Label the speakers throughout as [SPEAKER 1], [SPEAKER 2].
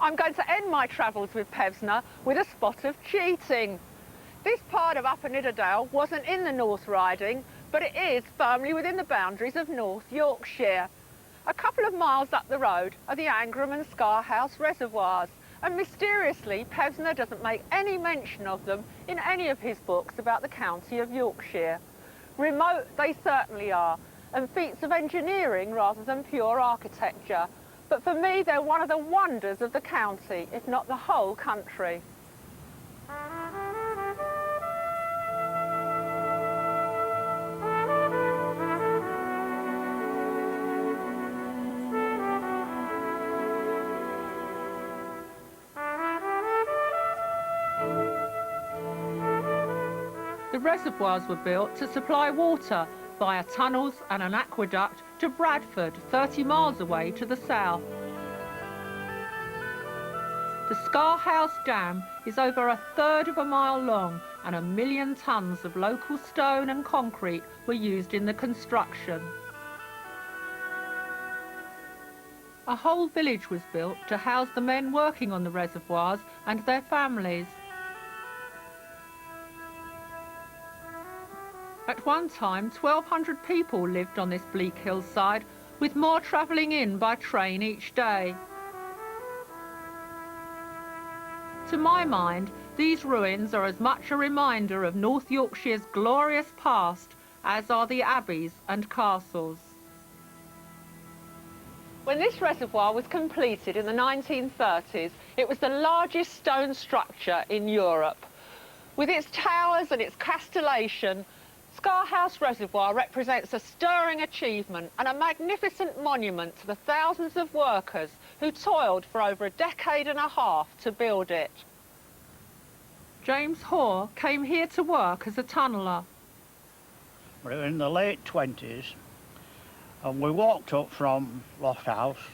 [SPEAKER 1] I'm going to end my travels with Pevsner with a spot of cheating. This part of Upper Nidderdale wasn't in the North Riding, but it is firmly within the boundaries of North Yorkshire. A couple of miles up the road are the Angram and Scarhouse reservoirs, and mysteriously Pevsner doesn't make any mention of them in any of his books about the county of Yorkshire. Remote they certainly are, and feats of engineering rather than pure architecture. But for me, they're one of the wonders of the county, if not the whole country. The reservoirs were built to supply water via tunnels and an aqueduct to Bradford, 30 miles away to the south. The Scarhouse Dam is over 1/3 of a mile long, and 1 million tonnes of local stone and concrete were used in the construction. A whole village was built to house the men working on the reservoirs and their families. At one time, 1,200 people lived on this bleak hillside, with more travelling in by train each day. To my mind, these ruins are as much a reminder of North Yorkshire's glorious past as are the abbeys and castles. When this reservoir was completed in the 1930s, it was the largest stone structure in Europe. With its towers and its castellation, Scarhouse Reservoir represents a stirring achievement and a magnificent monument to the thousands of workers who toiled for over a decade and a half to build it. James Hoare came here to work as a tunneller.
[SPEAKER 2] We were in the late 20s and we walked up from Loft House,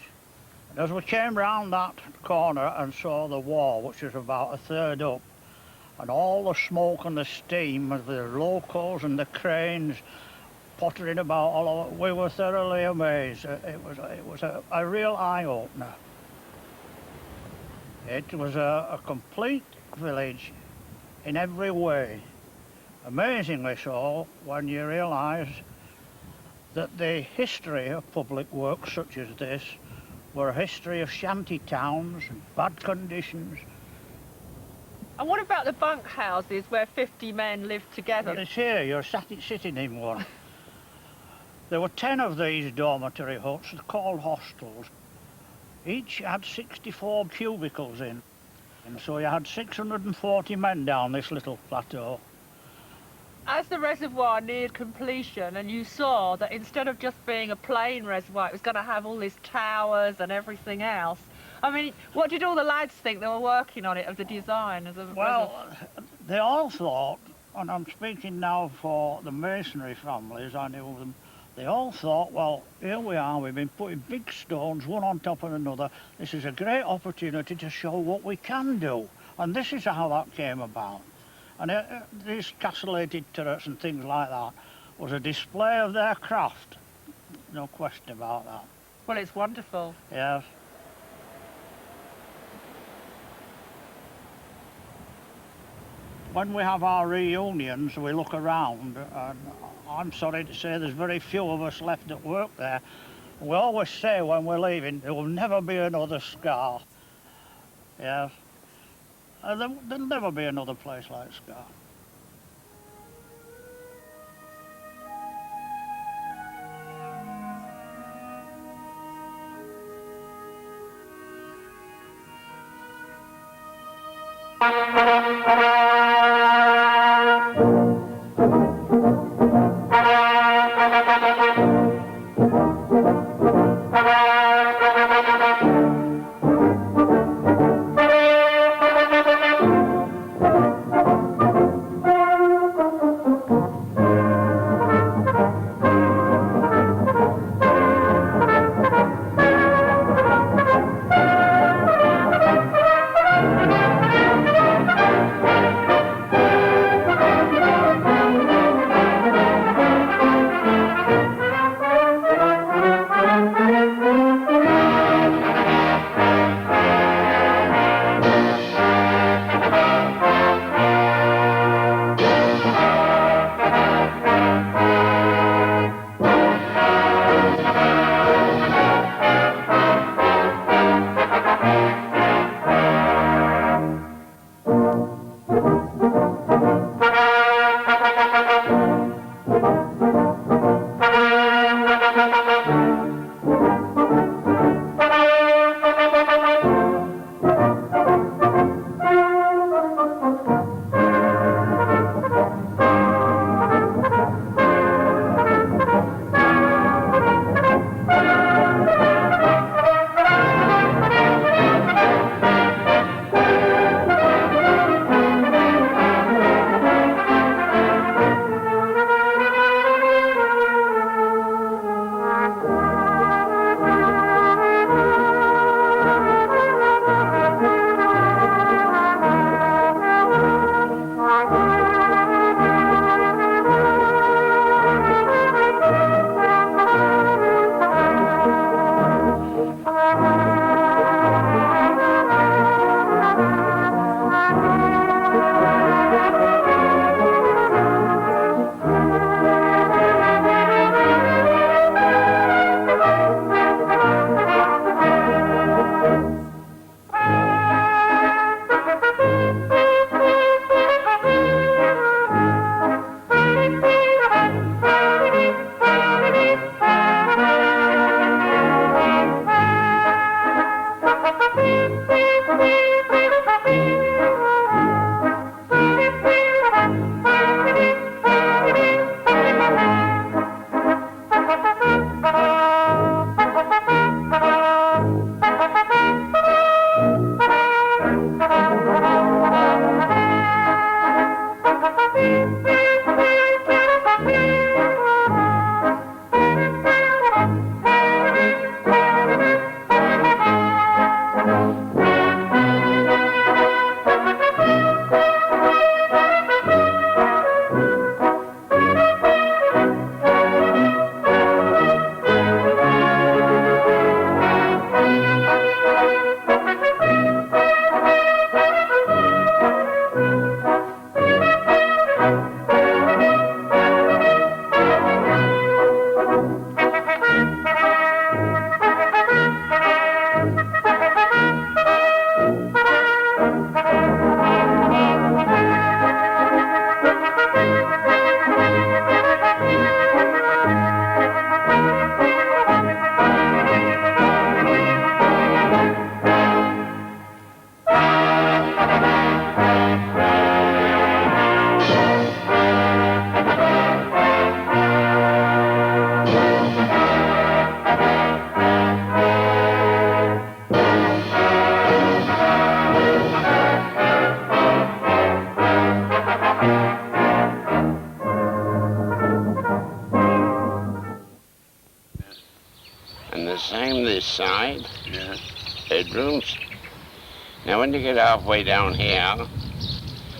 [SPEAKER 2] and as we came round that corner and saw the wall, which was about 1/3 up, and all the smoke and the steam of the locos and the cranes pottering about all over, we were thoroughly amazed. It was a real eye-opener. It was a complete village in every way. Amazingly so when you realise that the history of public works such as this were a history of shanty towns and bad conditions.
[SPEAKER 1] And what about the bunk houses where 50 men lived together?
[SPEAKER 2] Well, it's here, you're sitting in one. There were 10 of these dormitory huts called hostels. Each had 64 cubicles in, and so you had 640 men down this little plateau.
[SPEAKER 1] As the reservoir neared completion and you saw that instead of just being a plain reservoir, it was going to have all these towers and everything else, I mean, what did all the lads think that were working on it, of the design?
[SPEAKER 2] Well, they all thought, and I'm speaking now for the masonry families, I knew them, they all thought, well, here we are, we've been putting big stones one on top of another. This is a great opportunity to show what we can do. And this is how that came about. And these castellated turrets and things like that was a display of their craft. No question about that.
[SPEAKER 1] Well, it's wonderful.
[SPEAKER 2] Yes. When we have our reunions, we look around, and I'm sorry to say there's very few of us left that work there. We always say when we're leaving, there will never be another Scar. Yes. There'll never be another place like Scar.
[SPEAKER 3] bedrooms. Now when you get halfway down here,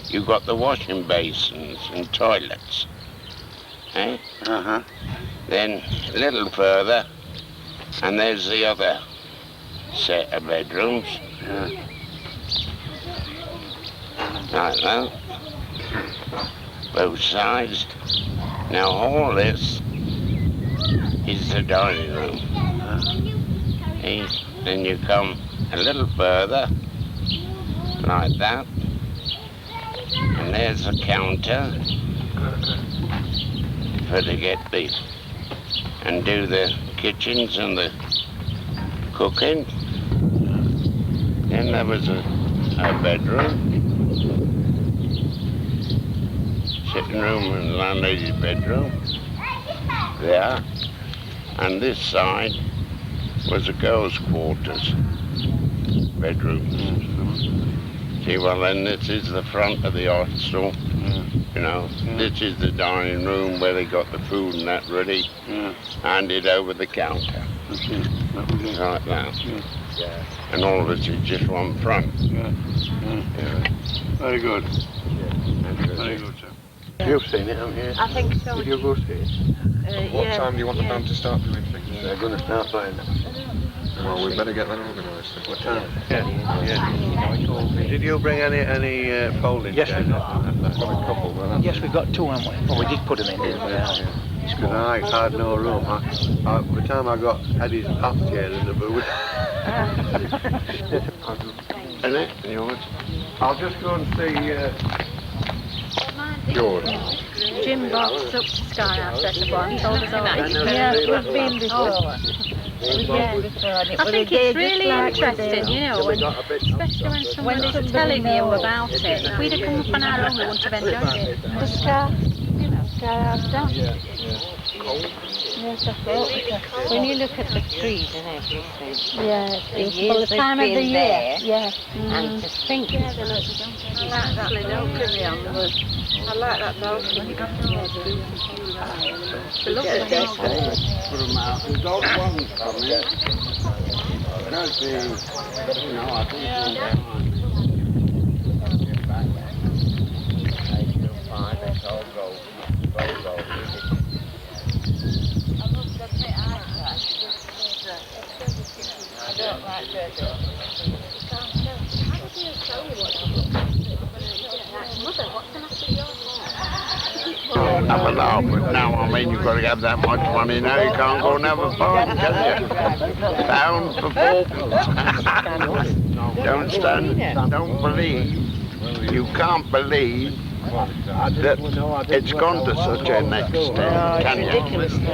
[SPEAKER 3] you've got the washing basins and toilets. Eh?
[SPEAKER 4] Uh-huh.
[SPEAKER 3] Then a little further, and there's the other set of bedrooms.
[SPEAKER 4] Yeah.
[SPEAKER 3] Like that. Both sides. Now all this is the dining room. Eh? Then you come a little further, like that. And there's the counter for to get the and do the kitchens and the cooking. Then there was a bedroom, sitting room and landlady's bedroom there, and this side was the girls' quarters bedrooms. See, well then this is the front of the hostel. You know, this is the dining room where they got the food and that ready, handed over the counter. Like that. And all of this is just one front.
[SPEAKER 4] Very good. Very good, sir. You've seen it, haven't you?
[SPEAKER 5] I think so.
[SPEAKER 4] Did you go see it?
[SPEAKER 6] What time do you want the band to start doing things?
[SPEAKER 4] They're going to start playing.
[SPEAKER 6] Well, we better get that organised. What time?
[SPEAKER 4] Did you bring any folding
[SPEAKER 7] Yes,
[SPEAKER 4] chairs?
[SPEAKER 7] we got.
[SPEAKER 6] I've got a couple, but
[SPEAKER 7] Yes, we've got two, haven't we? Well, we did put them in, didn't we?
[SPEAKER 4] Because I had no room. By the time I got Eddie's path chair in the booth.
[SPEAKER 3] Isn't it? Yours?
[SPEAKER 4] I'll just go and see
[SPEAKER 3] Yours.
[SPEAKER 5] Jim boxed up to Sky House, that's the one. Told us all that.
[SPEAKER 8] Yeah, we've been before.
[SPEAKER 5] Yeah. I think it's really interesting, you know, when, especially when someone is telling you about it. If we'd have come up on our own, we wouldn't have enjoyed it.
[SPEAKER 8] The Sky House down. Yes, I thought.
[SPEAKER 9] When you look at the trees and everything,
[SPEAKER 8] Yeah,
[SPEAKER 9] the
[SPEAKER 8] it's
[SPEAKER 9] years
[SPEAKER 8] for the
[SPEAKER 9] they've
[SPEAKER 8] time of
[SPEAKER 9] been
[SPEAKER 8] the year.
[SPEAKER 9] there,
[SPEAKER 8] Yeah.
[SPEAKER 9] and to think
[SPEAKER 5] I like that balcony on the I like that balcony. It's a lovely place.
[SPEAKER 3] Put them out. The dog ones come in. Because you know, I think get back there. 8 till 5, it's all go.
[SPEAKER 9] I don't like that.
[SPEAKER 3] Have a laugh, but now, I mean, you've got to have that much money now, you can't go and have a party, can you? Pound for £4. Don't believe, you can't believe that it's gone to such an extent, can you?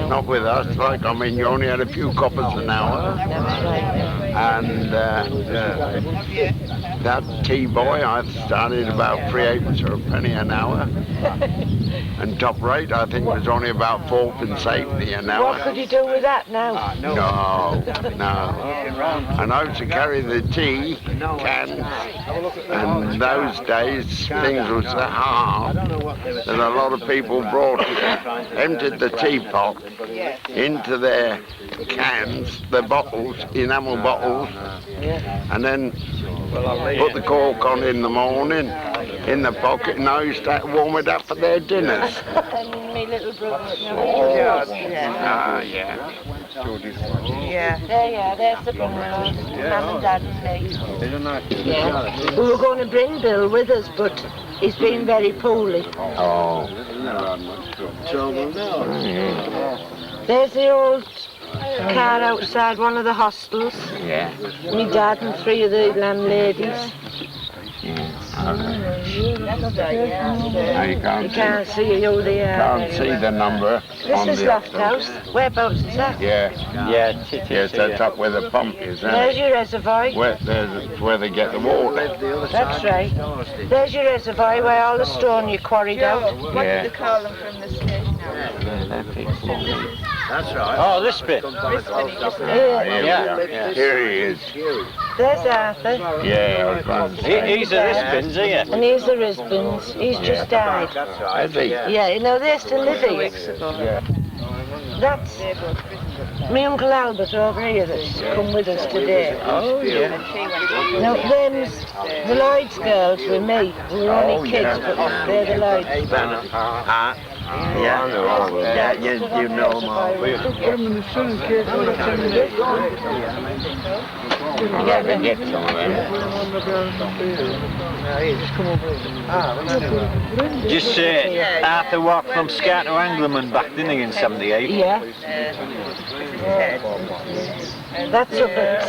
[SPEAKER 3] Not with us, like, I mean, you only had a few coppers an hour, and that tea boy, I started about 3/8 or a penny an hour, and top rate, I think, was only about 4.80 an hour.
[SPEAKER 8] What could you do with that now?
[SPEAKER 3] No. And I used to carry the tea cans, and those days things was so hard that a lot of people brought emptied the teapot into their cans, the bottles, enamel bottles, and then put the cork on in the morning in the pocket, and I used to warm it up for their dinners.
[SPEAKER 8] And my little brother.
[SPEAKER 3] Yeah.
[SPEAKER 8] There's the brother. Mum and Dad and me.
[SPEAKER 6] isn't that?
[SPEAKER 8] Yeah. We were going to bring Bill with us, but he's been very poorly.
[SPEAKER 3] Oh.
[SPEAKER 8] There's the old car outside one of the hostels.
[SPEAKER 3] Yeah.
[SPEAKER 8] Me dad and 3 of the landladies.
[SPEAKER 3] Now you
[SPEAKER 8] You
[SPEAKER 3] can't
[SPEAKER 8] can't see who they are.
[SPEAKER 3] Can't see the number
[SPEAKER 8] This
[SPEAKER 3] on
[SPEAKER 8] is
[SPEAKER 3] the
[SPEAKER 8] Loft House. Whereabouts is that?
[SPEAKER 3] Yeah. Yes, that's up where the pump is, isn't
[SPEAKER 8] There's
[SPEAKER 3] it?
[SPEAKER 8] your reservoir.
[SPEAKER 3] That's where they get the water.
[SPEAKER 8] That's right. There's your reservoir where all the stone you quarried out.
[SPEAKER 5] What did they call them from the station house?
[SPEAKER 7] That's right. Oh, this bit.
[SPEAKER 8] Here.
[SPEAKER 3] Here he is.
[SPEAKER 8] There's Arthur.
[SPEAKER 3] Yeah, I was going to say.
[SPEAKER 7] He's a Rispins, isn't he?
[SPEAKER 8] And here's the Risbins. He's just died.
[SPEAKER 3] Is he?
[SPEAKER 8] Yeah, you know, they're still living. That's My Uncle Albert over here that's come with us today.
[SPEAKER 7] Oh, yeah.
[SPEAKER 8] Now, them's the Lloyd's girls with me. We were only kids, but they're the Lloyd's.
[SPEAKER 3] Yeah, you know them all. Get some of them.
[SPEAKER 7] Just Arthur walked from Scar to Angleman back, didn't he, in 78?
[SPEAKER 8] Yeah. That's up at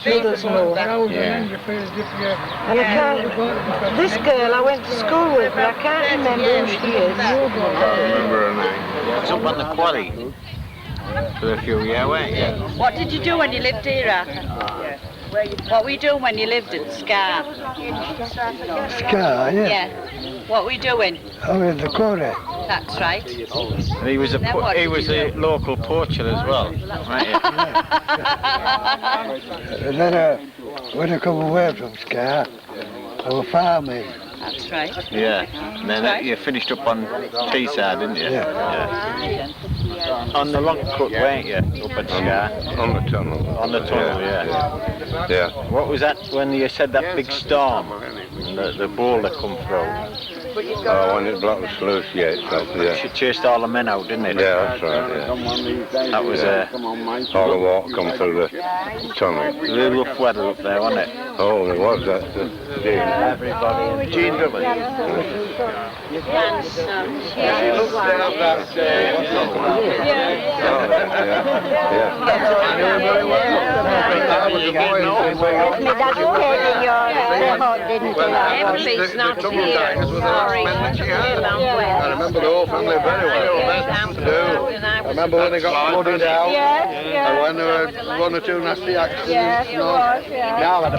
[SPEAKER 8] Middlesbrough.
[SPEAKER 3] Yeah.
[SPEAKER 8] And I can't... This girl I went to school with, but I can't remember who she is.
[SPEAKER 3] I remember her name.
[SPEAKER 7] It's up on the quarry for a few years, weren't you?
[SPEAKER 9] What did you do when you lived here, Arthur? What were you doing when you lived in Scar?
[SPEAKER 10] Scar, yeah.
[SPEAKER 9] Yeah. What were you doing?
[SPEAKER 10] Oh, in the quarry.
[SPEAKER 9] That's right.
[SPEAKER 7] And he was a local poacher as well, right?
[SPEAKER 10] And then when I come away from Scar, I was farming.
[SPEAKER 9] That's right.
[SPEAKER 7] Yeah. And then you finished up on Teesside, didn't you?
[SPEAKER 10] Yeah.
[SPEAKER 7] On the rock cut, weren't you? Up at Scar?
[SPEAKER 3] On the tunnel.
[SPEAKER 7] On the tunnel, yeah. What was that when you said that big storm? And the boulder come through?
[SPEAKER 3] Oh, when it blocked the sluice gates up, yeah.
[SPEAKER 7] She chased all the men out, didn't it?
[SPEAKER 3] Yeah, that's right, yeah.
[SPEAKER 7] That was
[SPEAKER 3] all the water come through the tunnel.
[SPEAKER 7] really rough weather up there, wasn't it?
[SPEAKER 3] Oh, there was that.
[SPEAKER 7] Everybody. Gene Drummond.
[SPEAKER 9] Your grandson.
[SPEAKER 3] Everybody's not here. Sorry. I remember the whole family very well. I remember when they got flooded out. And when there were one or two nasty accidents.
[SPEAKER 8] Yes, it was, yeah.
[SPEAKER 3] Now I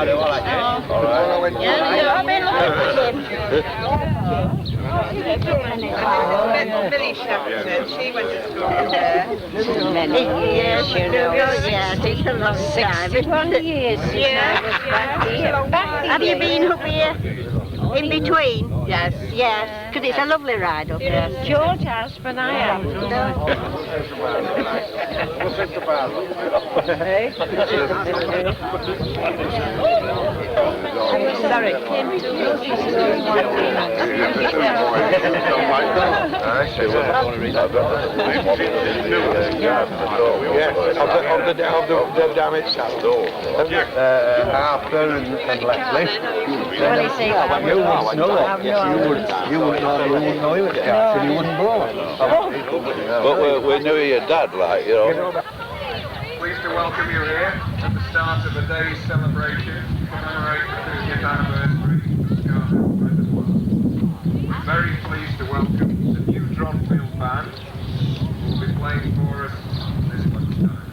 [SPEAKER 3] don't like it. All right.
[SPEAKER 9] Billy Shepperton, she went to school there. Many years, you know.
[SPEAKER 8] Yeah, it's a long time.
[SPEAKER 9] 61 years.
[SPEAKER 8] Have you been up here in between?
[SPEAKER 9] Yes.
[SPEAKER 8] Yes, because it's a lovely ride up there.
[SPEAKER 9] George has, but I haven't.
[SPEAKER 8] Sorry.
[SPEAKER 3] Of the dam itself. Arthur and Leslie. You wouldn't know he was Captain, you wouldn't blow. But we knew your dad, like, you know.
[SPEAKER 11] Pleased to welcome you here at the start of a day's celebration to commemorate the 50th anniversary of Scarlet Reservoir. We're very pleased to welcome the new Dronfield Band, who will be playing for us this lunchtime.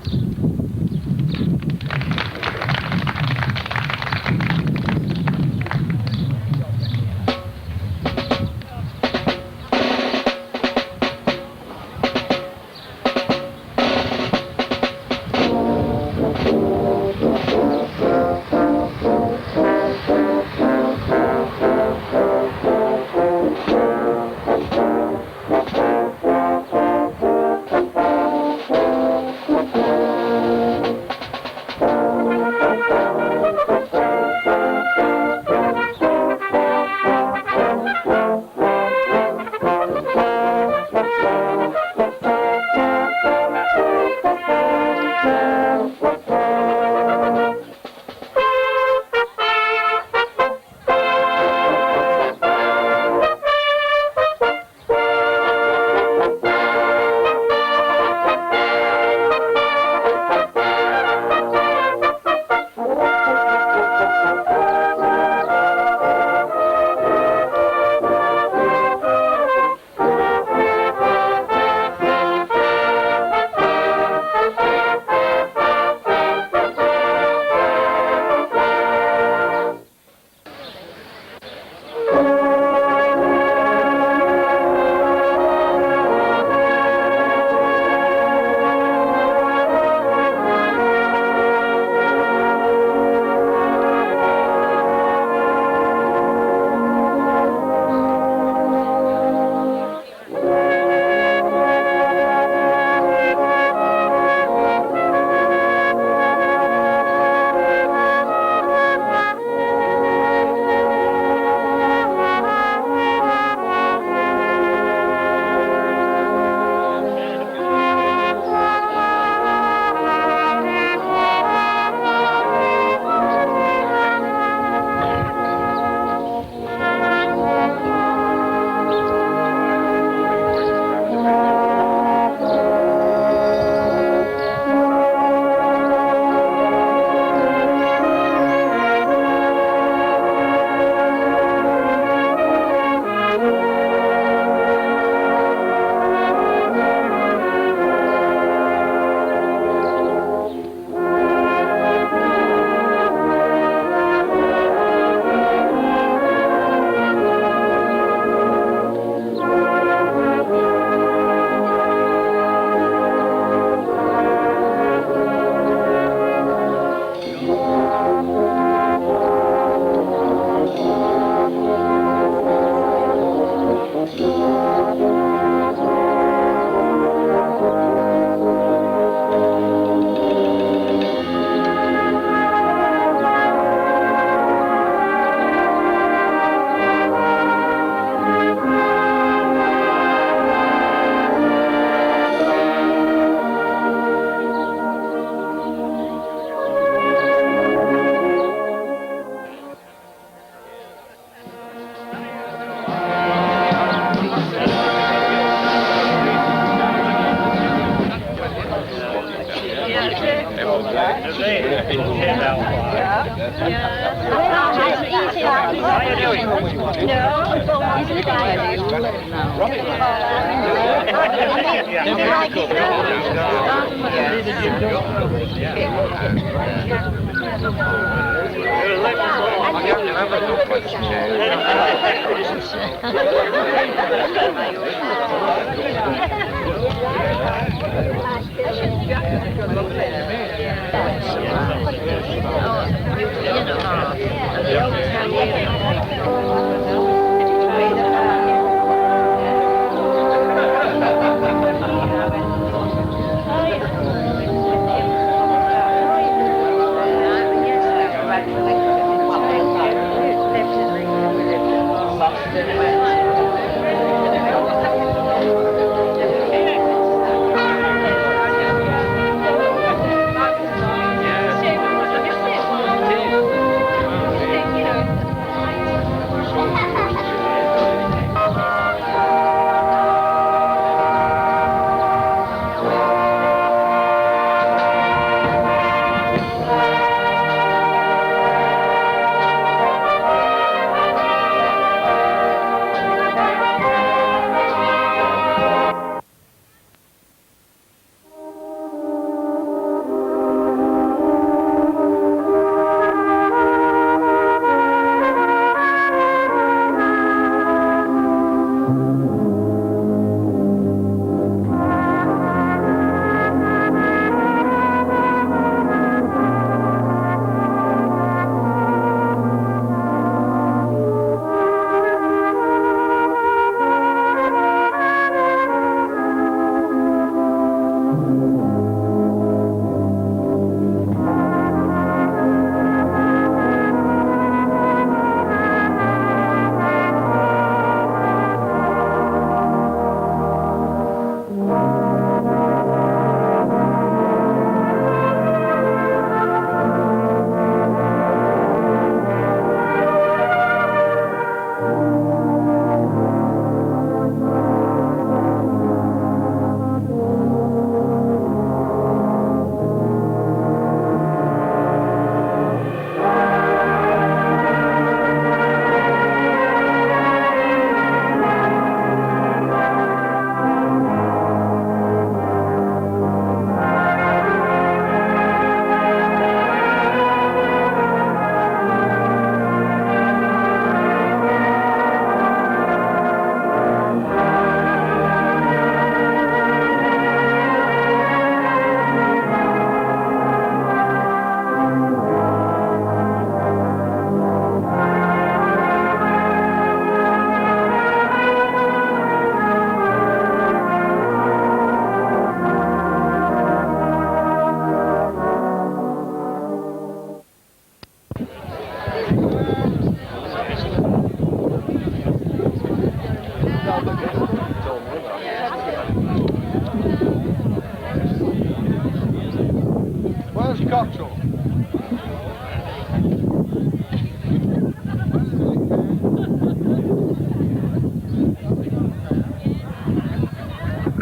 [SPEAKER 11] Where's Cottrell?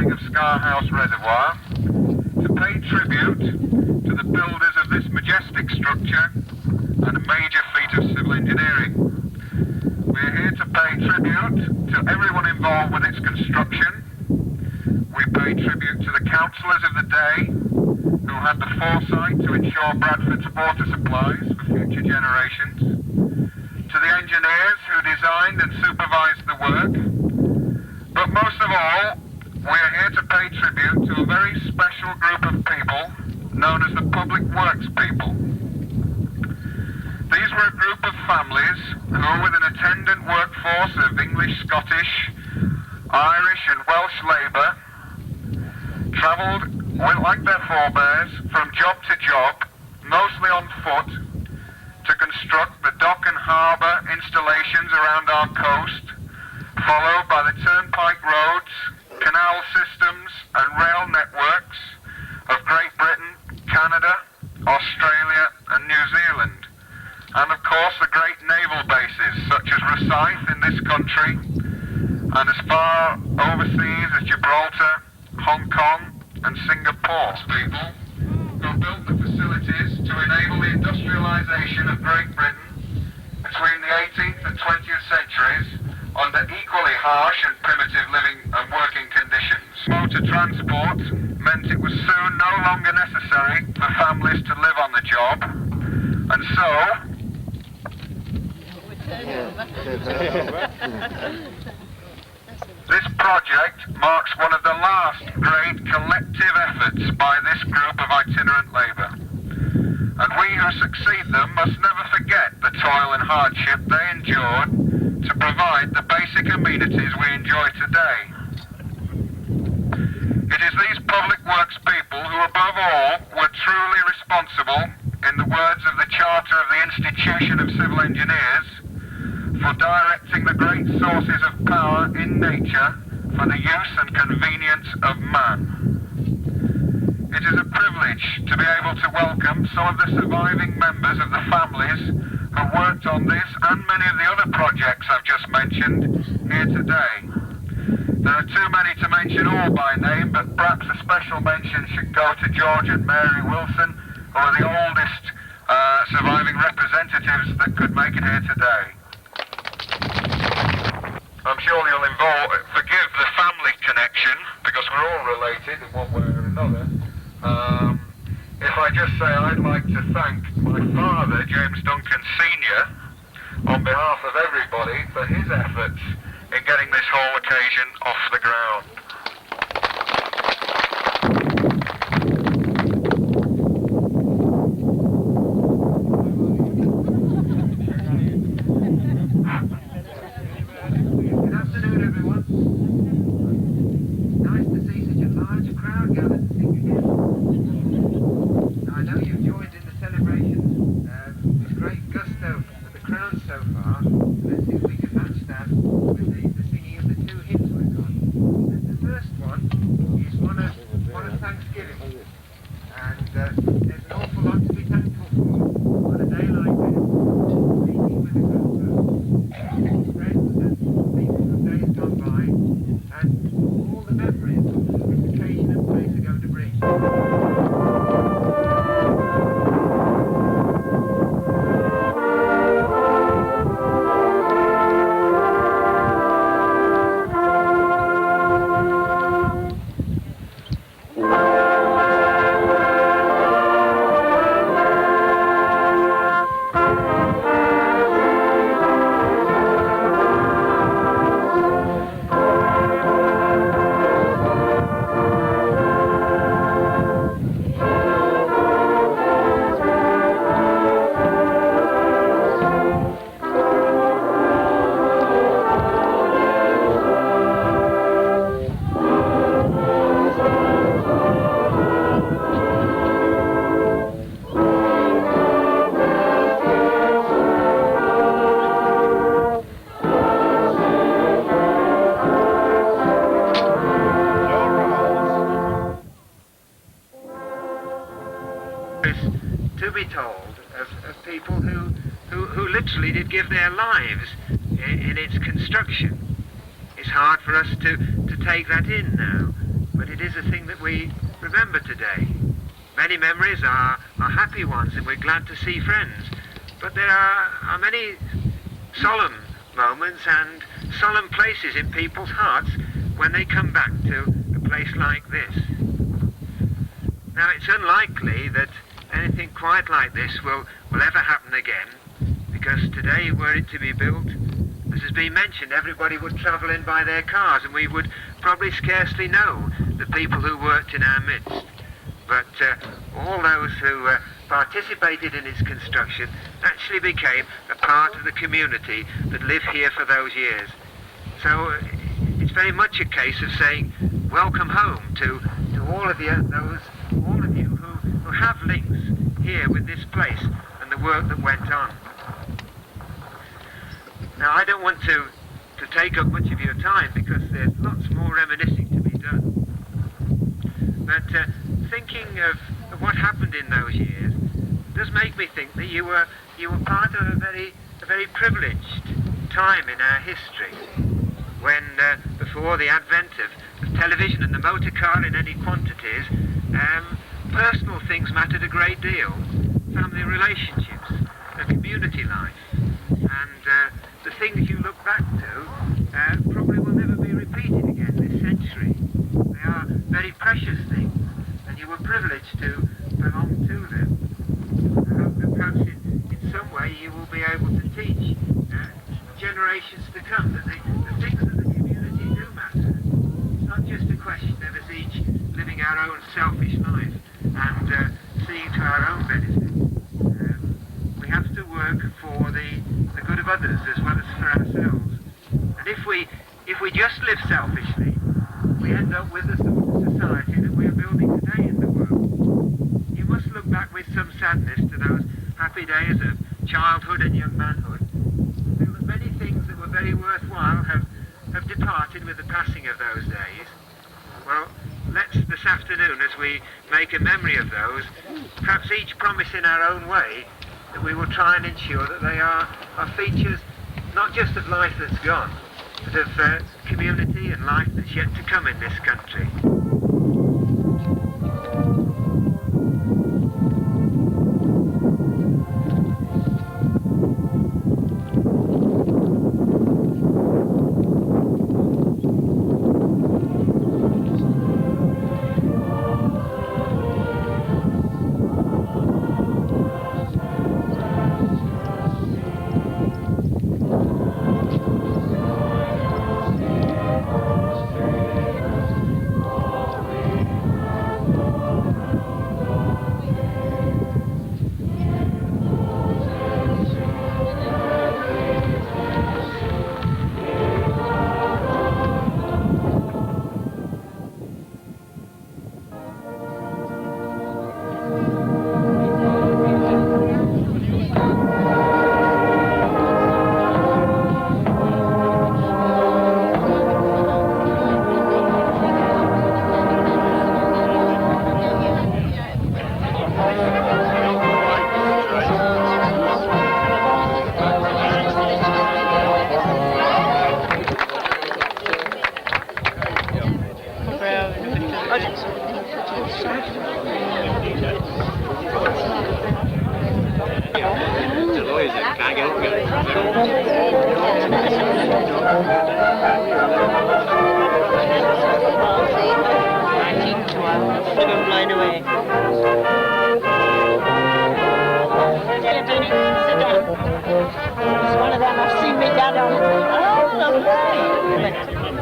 [SPEAKER 11] Of Scar House Reservoir to pay tribute to the builders of this majestic structure and a major feat of civil engineering. We are here to pay tribute to everyone involved with its construction. We pay tribute to the councillors of the day who had the foresight to ensure Bradford's water supplies for future generations, to the engineers who designed and supervised the work, but most of all, we are here to pay tribute to a very special group of people known as the Public Works people. These were a group of families who, with an attendant workforce of English, Scottish, Irish and Welsh labour, travelled, like their forebears, from job to job, mostly on foot, to construct the dock and harbour installations around our coast, followed by the turnpike roads, canal systems and rail networks of Great Britain, Canada, Australia and New Zealand, and of course the great naval bases such as Rosyth in this country and as far overseas as Gibraltar, Hong Kong and Singapore. People who built the facilities to enable the industrialisation of Great Britain between the 18th and 20th centuries under equally harsh and primitive living and working conditions. Motor transport meant it was soon no longer necessary for families to live on the job, and so this project marks one of the last great collective efforts by this group of itinerant labour. And we who succeed them must never forget the toil and hardship they endured to provide the basic amenities we enjoy today. It is these public works people who above all were truly responsible, in the words of the Charter of the Institution of Civil Engineers, for directing the great sources of power in nature for the use and convenience of man. It is a privilege to be able to welcome some of the surviving members of the families who worked on this and many of the other projects I've just mentioned here today. There are too many to mention all by name, but perhaps a special mention should go to George and Mary Wilson, who are the oldest surviving representatives that could make it here today. I'm sure you'll forgive the family connection, because we're all related in one way or another. If I just say I'd like to thank my father, James Duncan Sr., on behalf of everybody, for his efforts in getting this whole occasion off the ground.
[SPEAKER 12] Good afternoon, everyone. Nice to see such a large crowd gathered to sing again. Now, I know you've joined in the celebrations with great gusto at the Crown so far. Let's see if we can match that with the singing of the two hymns we've got. The first one is one of Thanksgiving, and there's an awful lot to be thankful for on a day like this. Meeting with a group of friends and people from days gone by, and all the memories this occasion and place are going to bring. To be told of people who literally did give their lives in its construction. It's hard for us to take that in now, but it is a thing that we remember today. Many memories are happy ones, and we're glad to see friends, but there are many solemn moments and solemn places in people's hearts when they come back to a place like this. Now, it's unlikely that anything quite like this will ever happen again, because today, were it to be built, as has been mentioned, everybody would travel in by their cars, and we would probably scarcely know the people who worked in our midst. But all those who participated in its construction actually became a part of the community that lived here for those years. So it's very much a case of saying welcome home to all of you, all of you who have links here with this place and the work that went on. Now, I don't want to take up much of your time, because there's lots more reminiscing to be done. But thinking of what happened in those years does make me think that you were part of a very privileged time in our history, when before the advent of television and the motor car in any quantities, personal things mattered a great deal. family relationships and community life. And the things you look back to probably will never be repeated again this century. They are very precious things, and you were privileged to belong to them. I hope that perhaps in some way you will be able to teach generations to come that the things of the community do matter. It's not just a question of us each living our own selfish life and seeing to our own benefit. We have to work for the good of others as well as for ourselves. And if we just live selfishly, we end up with the sort of society that we are building today in the world. You must look back with some sadness to those happy days of childhood and young manhood. Feel that many things that were very worthwhile have departed with the passing of those days. Well, let's this afternoon, as we make a memory of those, perhaps each promise in our own way that we will try and ensure that they are features not just of life that's gone, but of community and life that's yet to come in this country.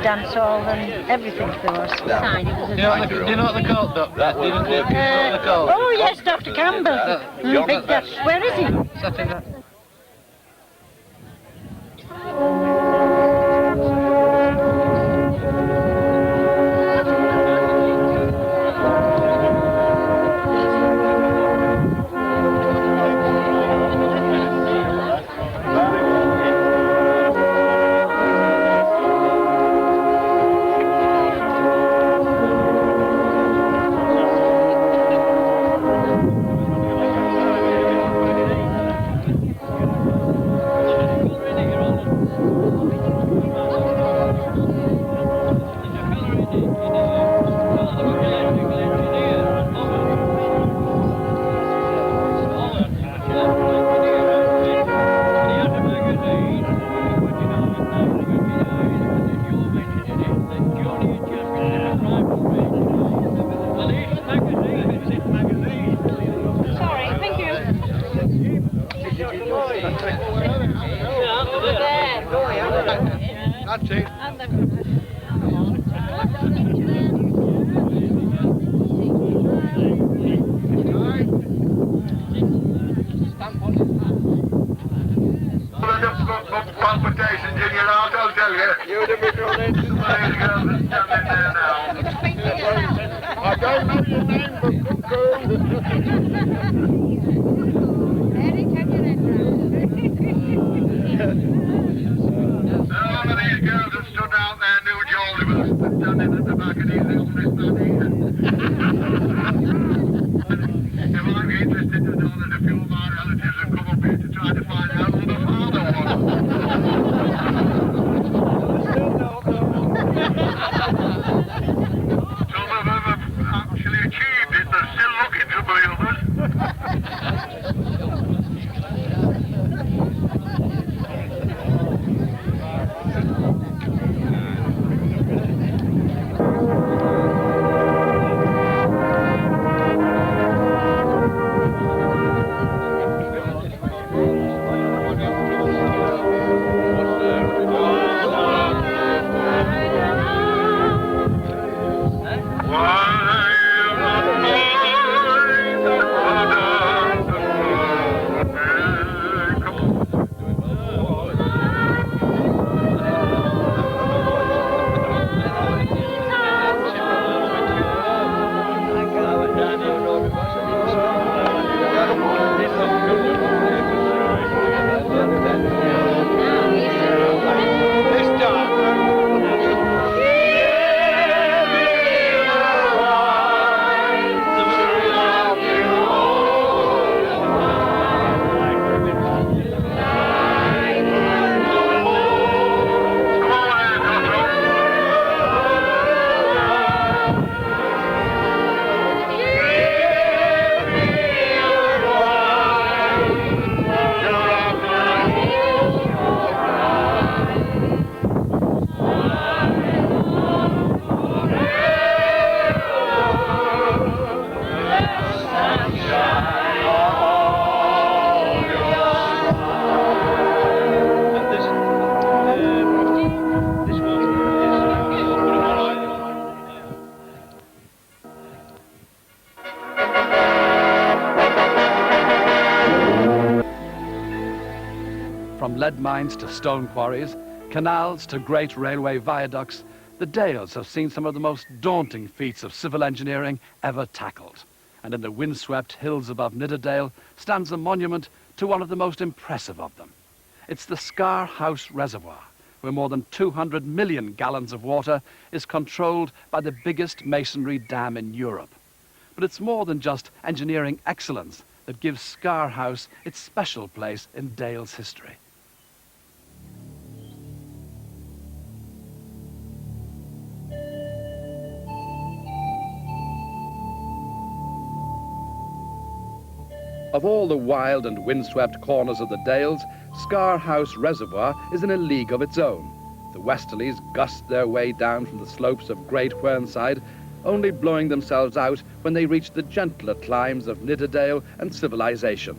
[SPEAKER 8] Dance hall and everything there was.
[SPEAKER 7] Do you know what they called, Doctor?
[SPEAKER 8] Oh yes, Dr. Campbell. Big Dutch. Where is he?
[SPEAKER 7] Something like
[SPEAKER 11] palpitations in your heart, I'll tell you. You'd have been running. Some of these girls are standing there now. I don't know your name, but None of these girls that stood out there knew Geordie was standing at the back and he's the oldest man here. If I'm interested to know that a few of my relatives have come up here to try to find out who the father was. Some of them have actually achieved it, they're still looking for the others.
[SPEAKER 13] From lead mines to stone quarries, canals to great railway viaducts, the Dales have seen some of the most daunting feats of civil engineering ever tackled. And in the windswept hills above Nidderdale stands a monument to one of the most impressive of them. It's the Scar House Reservoir, where more than 200 million gallons of water is controlled by the biggest masonry dam in Europe. But it's more than just engineering excellence that gives Scar House its special place in Dale's history. Of all the wild and windswept corners of the Dales, Scar House Reservoir is in a league of its own. The westerlies gust their way down from the slopes of Great Whernside, only blowing themselves out when they reach the gentler climes of Nidderdale and civilization.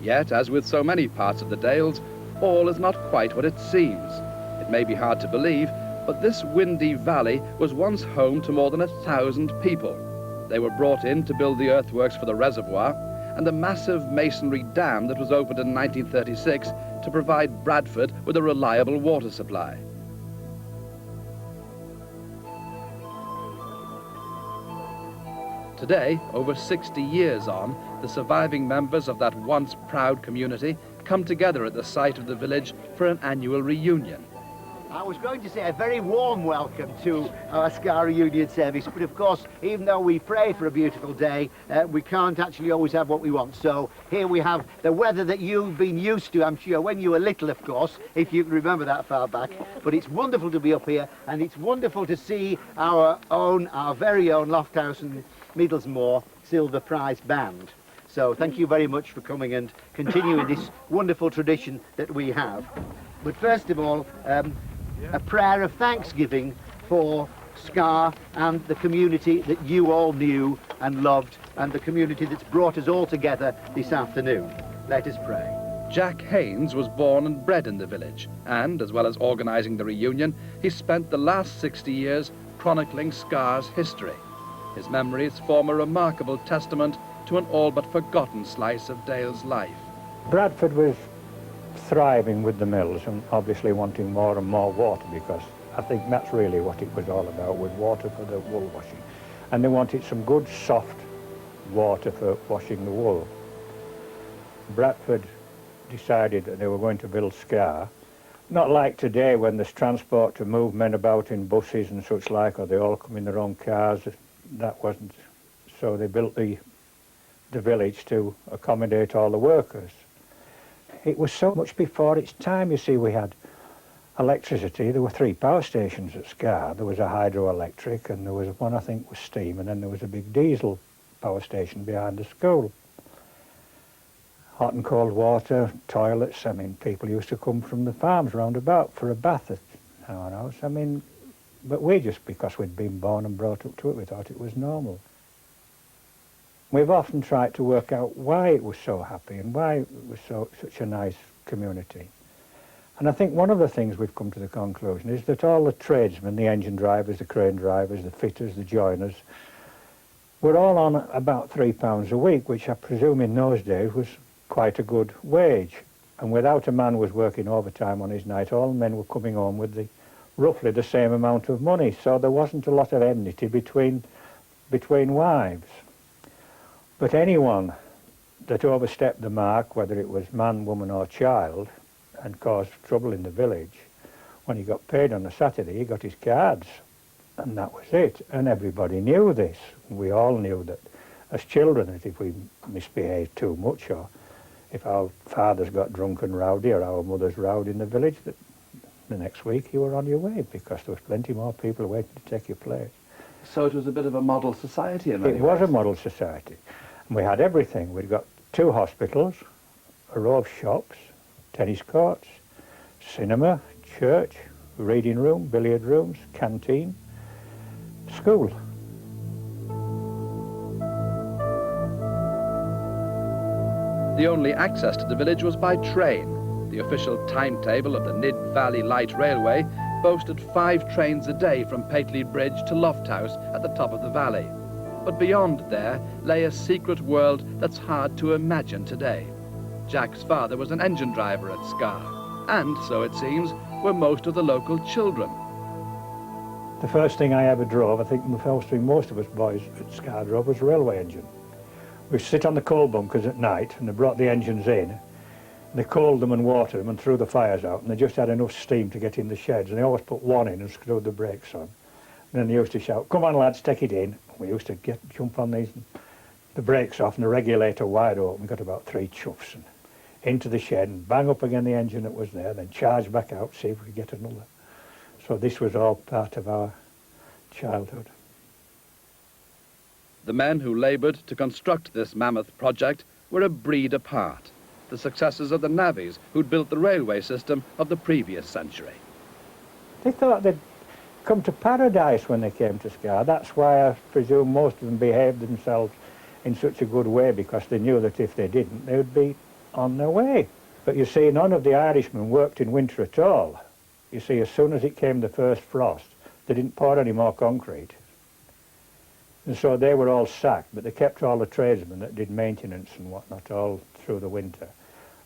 [SPEAKER 13] Yet, as with so many parts of the Dales, all is not quite what it seems. It may be hard to believe, but this windy valley was once home to more than 1,000 people. They were brought in to build the earthworks for the reservoir and the massive masonry dam that was opened in 1936 to provide Bradford with a reliable water supply. Today, over 60 years on, the surviving members of that once proud community come together at the site of the village for an annual reunion.
[SPEAKER 14] I was going to say a very warm welcome to our Scar Reunion service, but of course, even though we pray for a beautiful day, we can't actually always have what we want. So here we have the weather that you've been used to, I'm sure, when you were little, of course, if you can remember that far back. But it's wonderful to be up here, and it's wonderful to see our very own Lofthouse and Middlesmore Silver Prize Band. So thank you very much for coming and continuing this wonderful tradition that we have. But first of all, a prayer of thanksgiving for Scar and the community that you all knew and loved, and the community that's brought us all together this afternoon. Let us pray.
[SPEAKER 13] Jack Haynes was born and bred in the village, and as well as organising the reunion, he spent the last 60 years chronicling Scar's history. His memories form a remarkable testament to an all but forgotten slice of Dale's life.
[SPEAKER 15] Bradford was thriving with the mills and obviously wanting more and more water, because I think that's really what it was all about, with water for the wool washing. And they wanted some good soft water for washing the wool. Bradford decided that they were going to build Scar. Not like today when there's transport to move men about in buses and such like, or they all come in their own cars. That wasn't. So they built the village to accommodate all the workers. It was so much before its time. You see, we had electricity. There were 3 power stations at Scar. There was a hydroelectric, and there was one, I think, was steam, and then there was a big diesel power station behind the school. Hot and cold water, toilets. I mean, people used to come from the farms round about for a bath at our house. I mean, but we just, because we'd been born and brought up to it, we thought it was normal. We've often tried to work out why it was so happy and why it was such a nice community. And I think one of the things we've come to the conclusion is that all the tradesmen, the engine drivers, the crane drivers, the fitters, the joiners, were all on about £3 a week, which I presume in those days was quite a good wage. And without a man was working overtime on his night, all men were coming home with roughly the same amount of money. So there wasn't a lot of enmity between wives. But anyone that overstepped the mark, whether it was man, woman or child, and caused trouble in the village, when he got paid on a Saturday, he got his cards, and that was it. And everybody knew this. We all knew that as children, that if we misbehaved too much, or if our fathers got drunk and rowdy, or our mothers rowdy in the village, that the next week you were on your way, because there was plenty more people waiting to take your place.
[SPEAKER 13] So it was a bit of a model society in many ways.
[SPEAKER 15] It was a model society. And we had everything. We'd got 2 hospitals, a row of shops, tennis courts, cinema, church, reading room, billiard rooms, canteen, school.
[SPEAKER 13] The only access to the village was by train. The official timetable of the Nid Valley Light Railway boasted 5 trains a day from Pateley Bridge to Lofthouse at the top of the valley. But beyond there lay a secret world that's hard to imagine today. Jack's father was an engine driver at Scar, and, so it seems, were most of the local children.
[SPEAKER 15] The first thing I ever drove, I think the first thing most of us boys at Scar drove, was a railway engine. We sit on the coal bunkers at night, and they brought the engines in, and they coaled them and watered them and threw the fires out, and they just had enough steam to get in the sheds, and they always put one in and screwed the brakes on. And then they used to shout, "Come on lads, take it in." We used to jump on these, and the brakes off and the regulator wide open. We got about 3 chuffs and into the shed and bang up again the engine that was there, then charge back out, see if we could get another. So this was all part of our childhood.
[SPEAKER 13] The men who laboured to construct this mammoth project were a breed apart, the successors of the navvies who'd built the railway system of the previous century.
[SPEAKER 15] They thought they'd come to paradise when they came to Scar. That's why I presume most of them behaved themselves in such a good way, because they knew that if they didn't, they would be on their way. But you see, none of the Irishmen worked in winter at all. You see, as soon as it came the first frost, they didn't pour any more concrete. And so they were all sacked, but they kept all the tradesmen that did maintenance and whatnot all through the winter.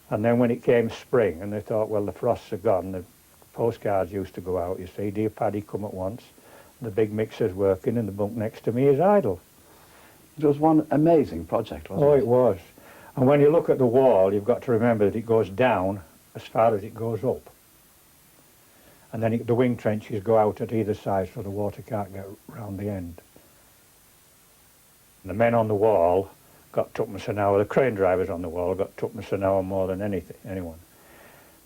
[SPEAKER 15] And then when it came spring, and they thought, well, the frosts are gone, the postcards used to go out, you see, "Dear Paddy, come at once." The big mixer's working and the bunk next to me is idle.
[SPEAKER 13] It was one amazing project, wasn't it?
[SPEAKER 15] Oh, it was. And when you look at the wall, you've got to remember that it goes down as far as it goes up. And then the wing trenches go out at either side so the water can't get round the end. The men on the wall got twopence an hour. The crane drivers on the wall got twopence an hour more than anyone.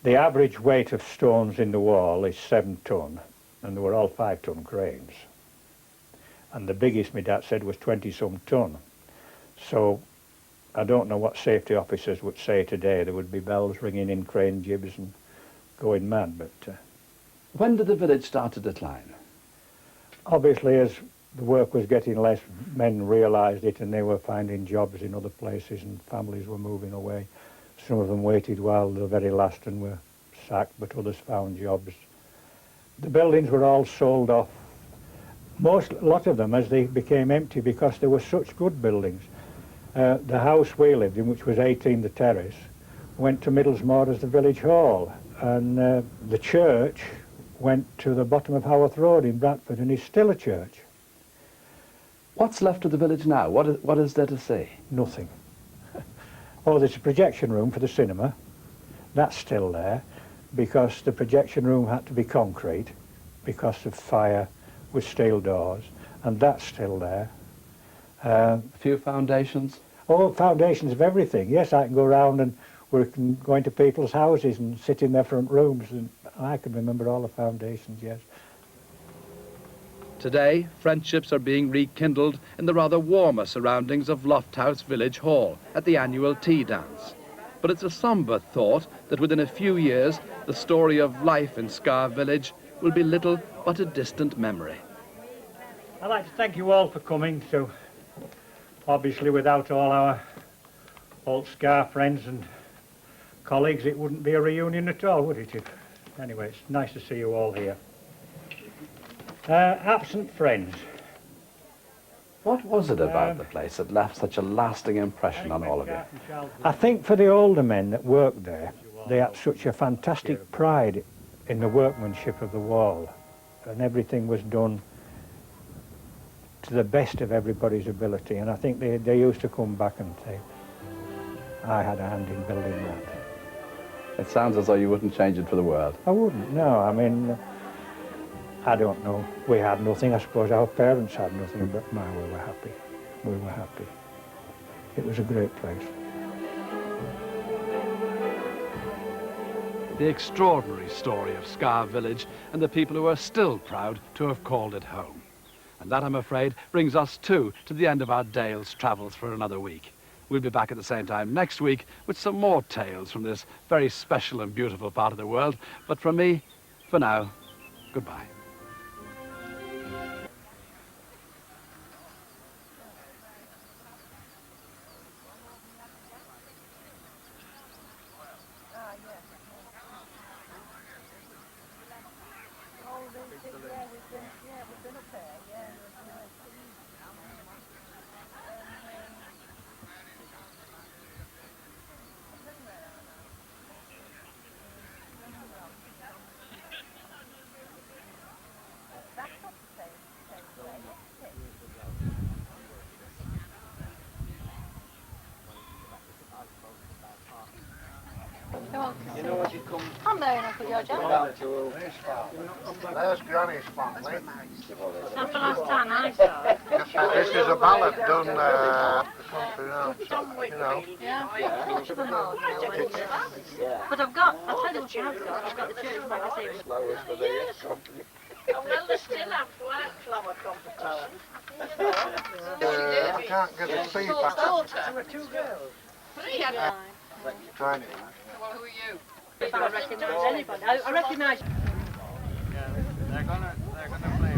[SPEAKER 15] The average weight of stones in the wall is 7 ton, and they were all 5-ton cranes. And the biggest, my dad said, was 20-some ton. So I don't know what safety officers would say today. There would be bells ringing in crane jibs and going mad. But
[SPEAKER 13] when did the village start to decline?
[SPEAKER 15] Obviously, as the work was getting less, men realised it, and they were finding jobs in other places, and families were moving away. Some of them waited while the very last and were sacked, but others found jobs. The buildings were all sold off. A lot of them, as they became empty, because they were such good buildings. The house we lived in, which was 18 the Terrace, went to Middlesmore as the village hall, and the church went to the bottom of Haworth Road in Bradford, and is still a church.
[SPEAKER 13] What's left of the village now? What is there to see?
[SPEAKER 15] Nothing. Oh, there's a projection room for the cinema. That's still there, because the projection room had to be concrete because of fire with steel doors, and that's still there.
[SPEAKER 13] A few foundations?
[SPEAKER 15] Oh, foundations of everything. Yes, I can go around and we can go into people's houses and sit in their front rooms, and I can remember all the foundations, yes.
[SPEAKER 13] Today, friendships are being rekindled in the rather warmer surroundings of Lofthouse Village Hall at the annual tea dance. But it's a sombre thought that within a few years, the story of life in Scar Village will be little but a distant memory.
[SPEAKER 15] I'd like to thank you all for coming. So, obviously, without all our old Scar friends and colleagues, it wouldn't be a reunion at all, would it? Anyway, it's nice to see you all here. Absent friends.
[SPEAKER 13] What was it about the place that left such a lasting impression on all of you?
[SPEAKER 15] I think for the older men that worked there, they had such a fantastic pride in the workmanship of the wall, and everything was done to the best of everybody's ability, and I think they used to come back and say, I had a hand in building that.
[SPEAKER 13] It sounds as though you wouldn't change it for the world.
[SPEAKER 15] I wouldn't, no. I mean, I don't know. We had nothing. I suppose our parents had nothing, but we were happy. We were happy. It was a great place.
[SPEAKER 13] The extraordinary story of Scar Village and the people who are still proud to have called it home. And that, I'm afraid, brings us too to the end of our Dale's travels for another week. We'll be back at the same time next week with some more tales from this very special and beautiful part of the world. But from me, for now, goodbye.
[SPEAKER 5] You know what you come... I'm there, Uncle George.
[SPEAKER 10] There's Granny's family.
[SPEAKER 5] That's the last time I saw it.
[SPEAKER 10] This is a ballad done the country round, so, you know.
[SPEAKER 5] Yeah. But I've got, I'll tell you what I've got the church magazine. Yes.
[SPEAKER 9] Well, they still have flower competition.
[SPEAKER 10] I can't get the feedback.
[SPEAKER 9] There were 2 girls. 3 of them.
[SPEAKER 10] Trying it.
[SPEAKER 9] Well, who are you?
[SPEAKER 5] If I recognise anybody. I recognise...
[SPEAKER 2] They're gonna play.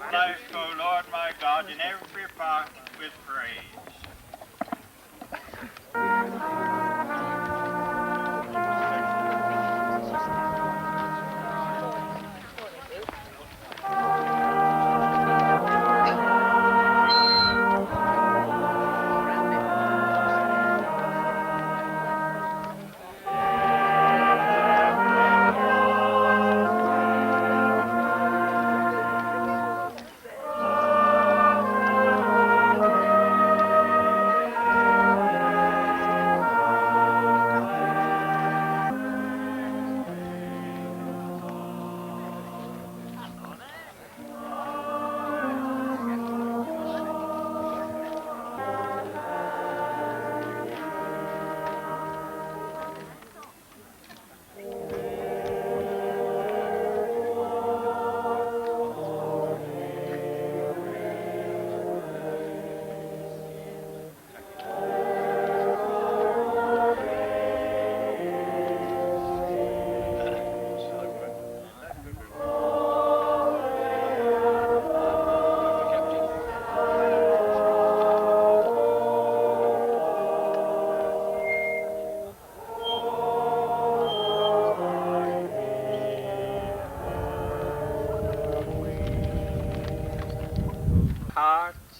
[SPEAKER 2] Bless, O Lord my God, in every part with praise.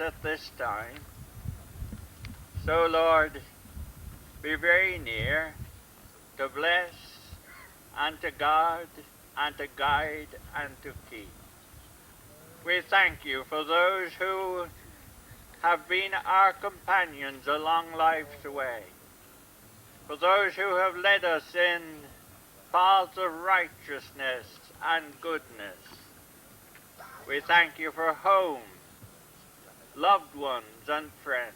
[SPEAKER 16] At this time. So, Lord, be very near to bless and to guard and to guide and to keep. We thank you for those who have been our companions along life's way, for those who have led us in paths of righteousness and goodness. We thank you for home, loved ones and friends.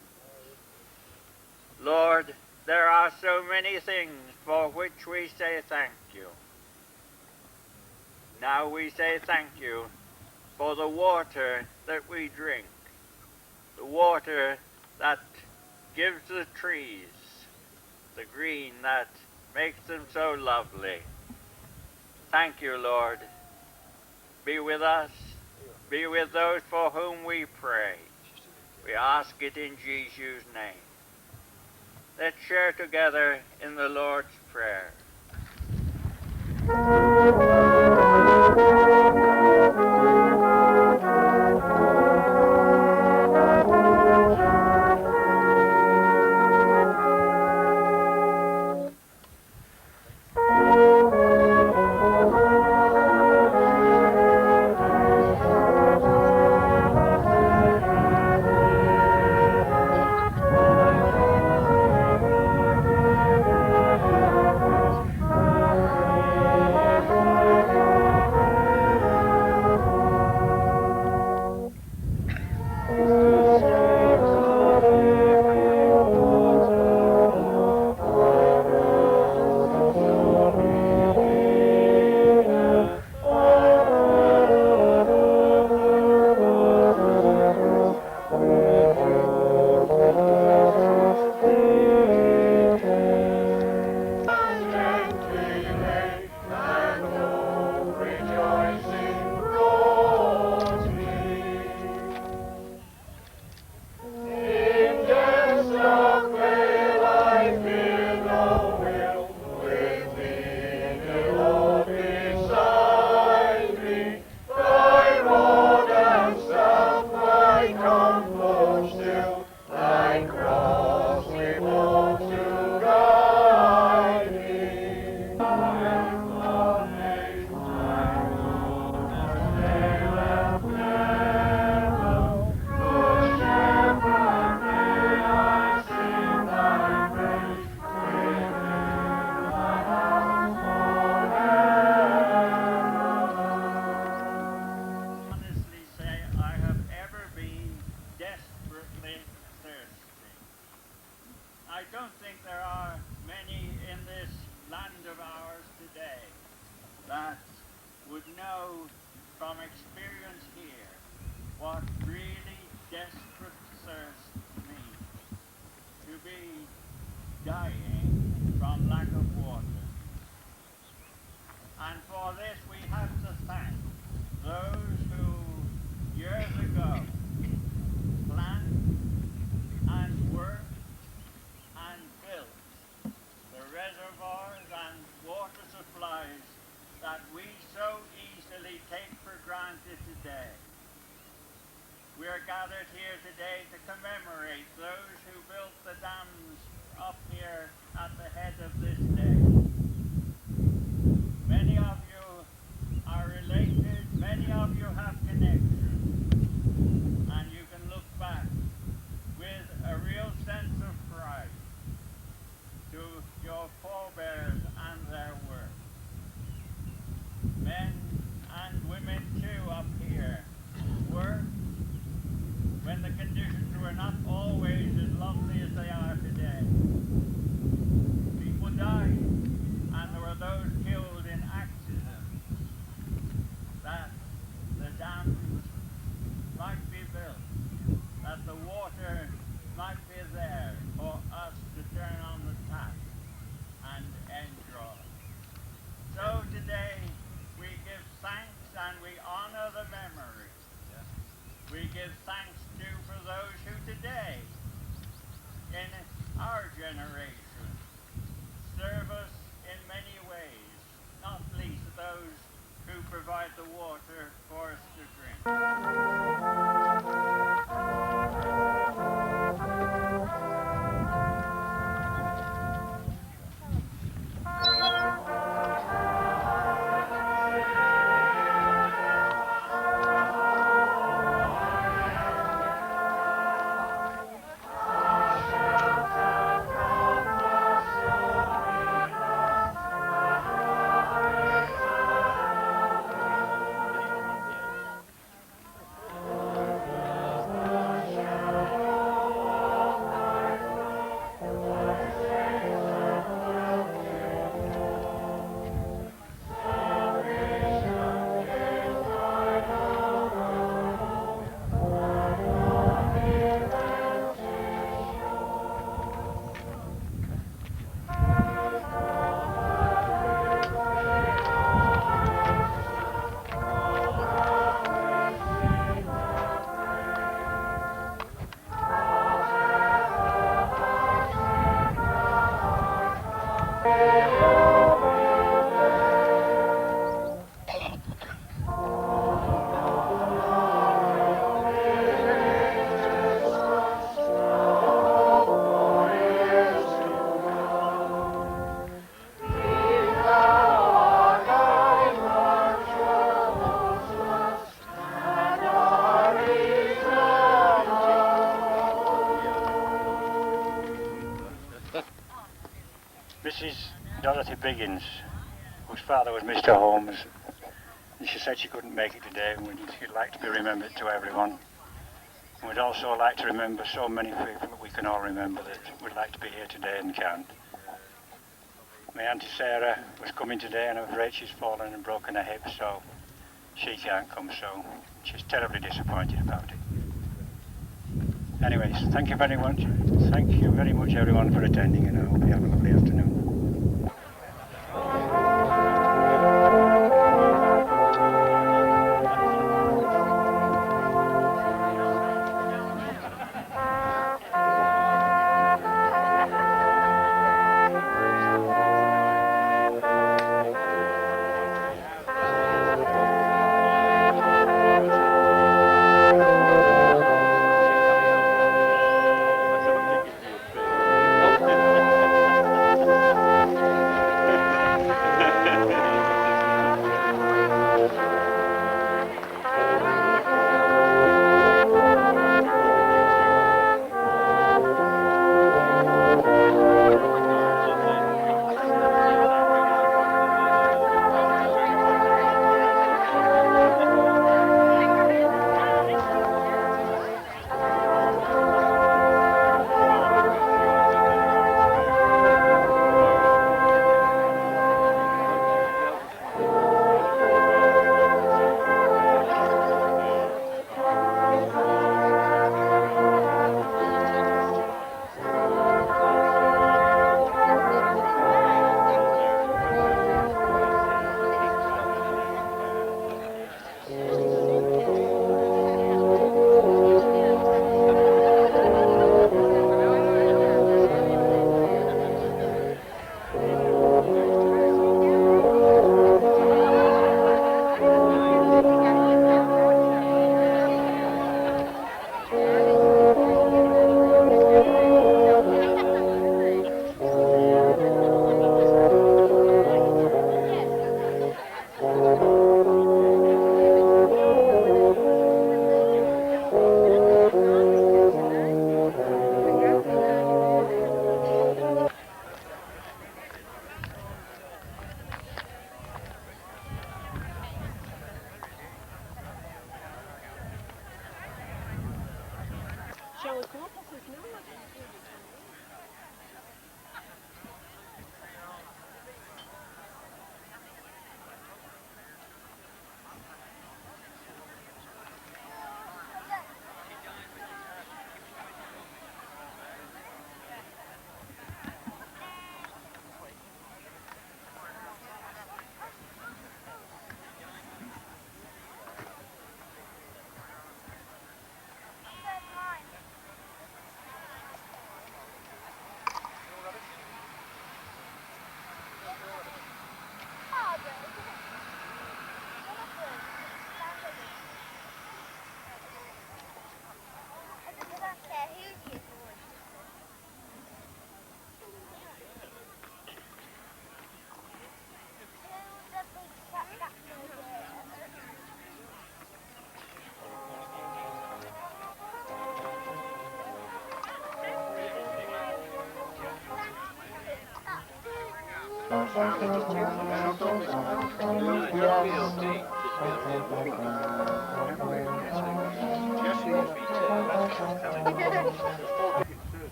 [SPEAKER 16] Lord, there are so many things for which we say thank you. Now we say thank you for the water that we drink, the water that gives the trees the green that makes them so lovely. Thank you, Lord. Be with us. Be with those for whom we pray. We ask it in Jesus' name. Let's share together in the Lord's Prayer. would know from experience here what really desperate thirst means. To be dying from lack of water. And for this we have to thank those who years ago planned and worked and built the reservoirs and water supplies that we so easily take for granted today. We are gathered here today to commemorate those who built the dams up here at the head of this day. Many of you are related, many of you have connections, and you can look back with a real sense of pride to your forebears and their work. Men and women too up here worked when the conditions were not always as lovely as they are today. People died, and there were those killed in accidents, that the dams might be built, that the water might be there for us to turn on the tap and enjoy. So today we give thanks and we honor the memory. We give thanks too for those who today, in our generation, serve us in many ways, not least those who provide the water for us to drink.
[SPEAKER 15] Mrs. Dorothy Biggins, whose father was Mr. Holmes, and she said she couldn't make it today, and she'd like to be remembered to everyone. And we'd also like to remember so many people that we can all remember that would like to be here today and can't. My Auntie Sarah was coming today, and I'm afraid she's fallen and broken her hip, so she can't come, so she's terribly disappointed about it. Anyways, thank you very much. Thank you very much everyone for attending, and I hope you have a lovely afternoon.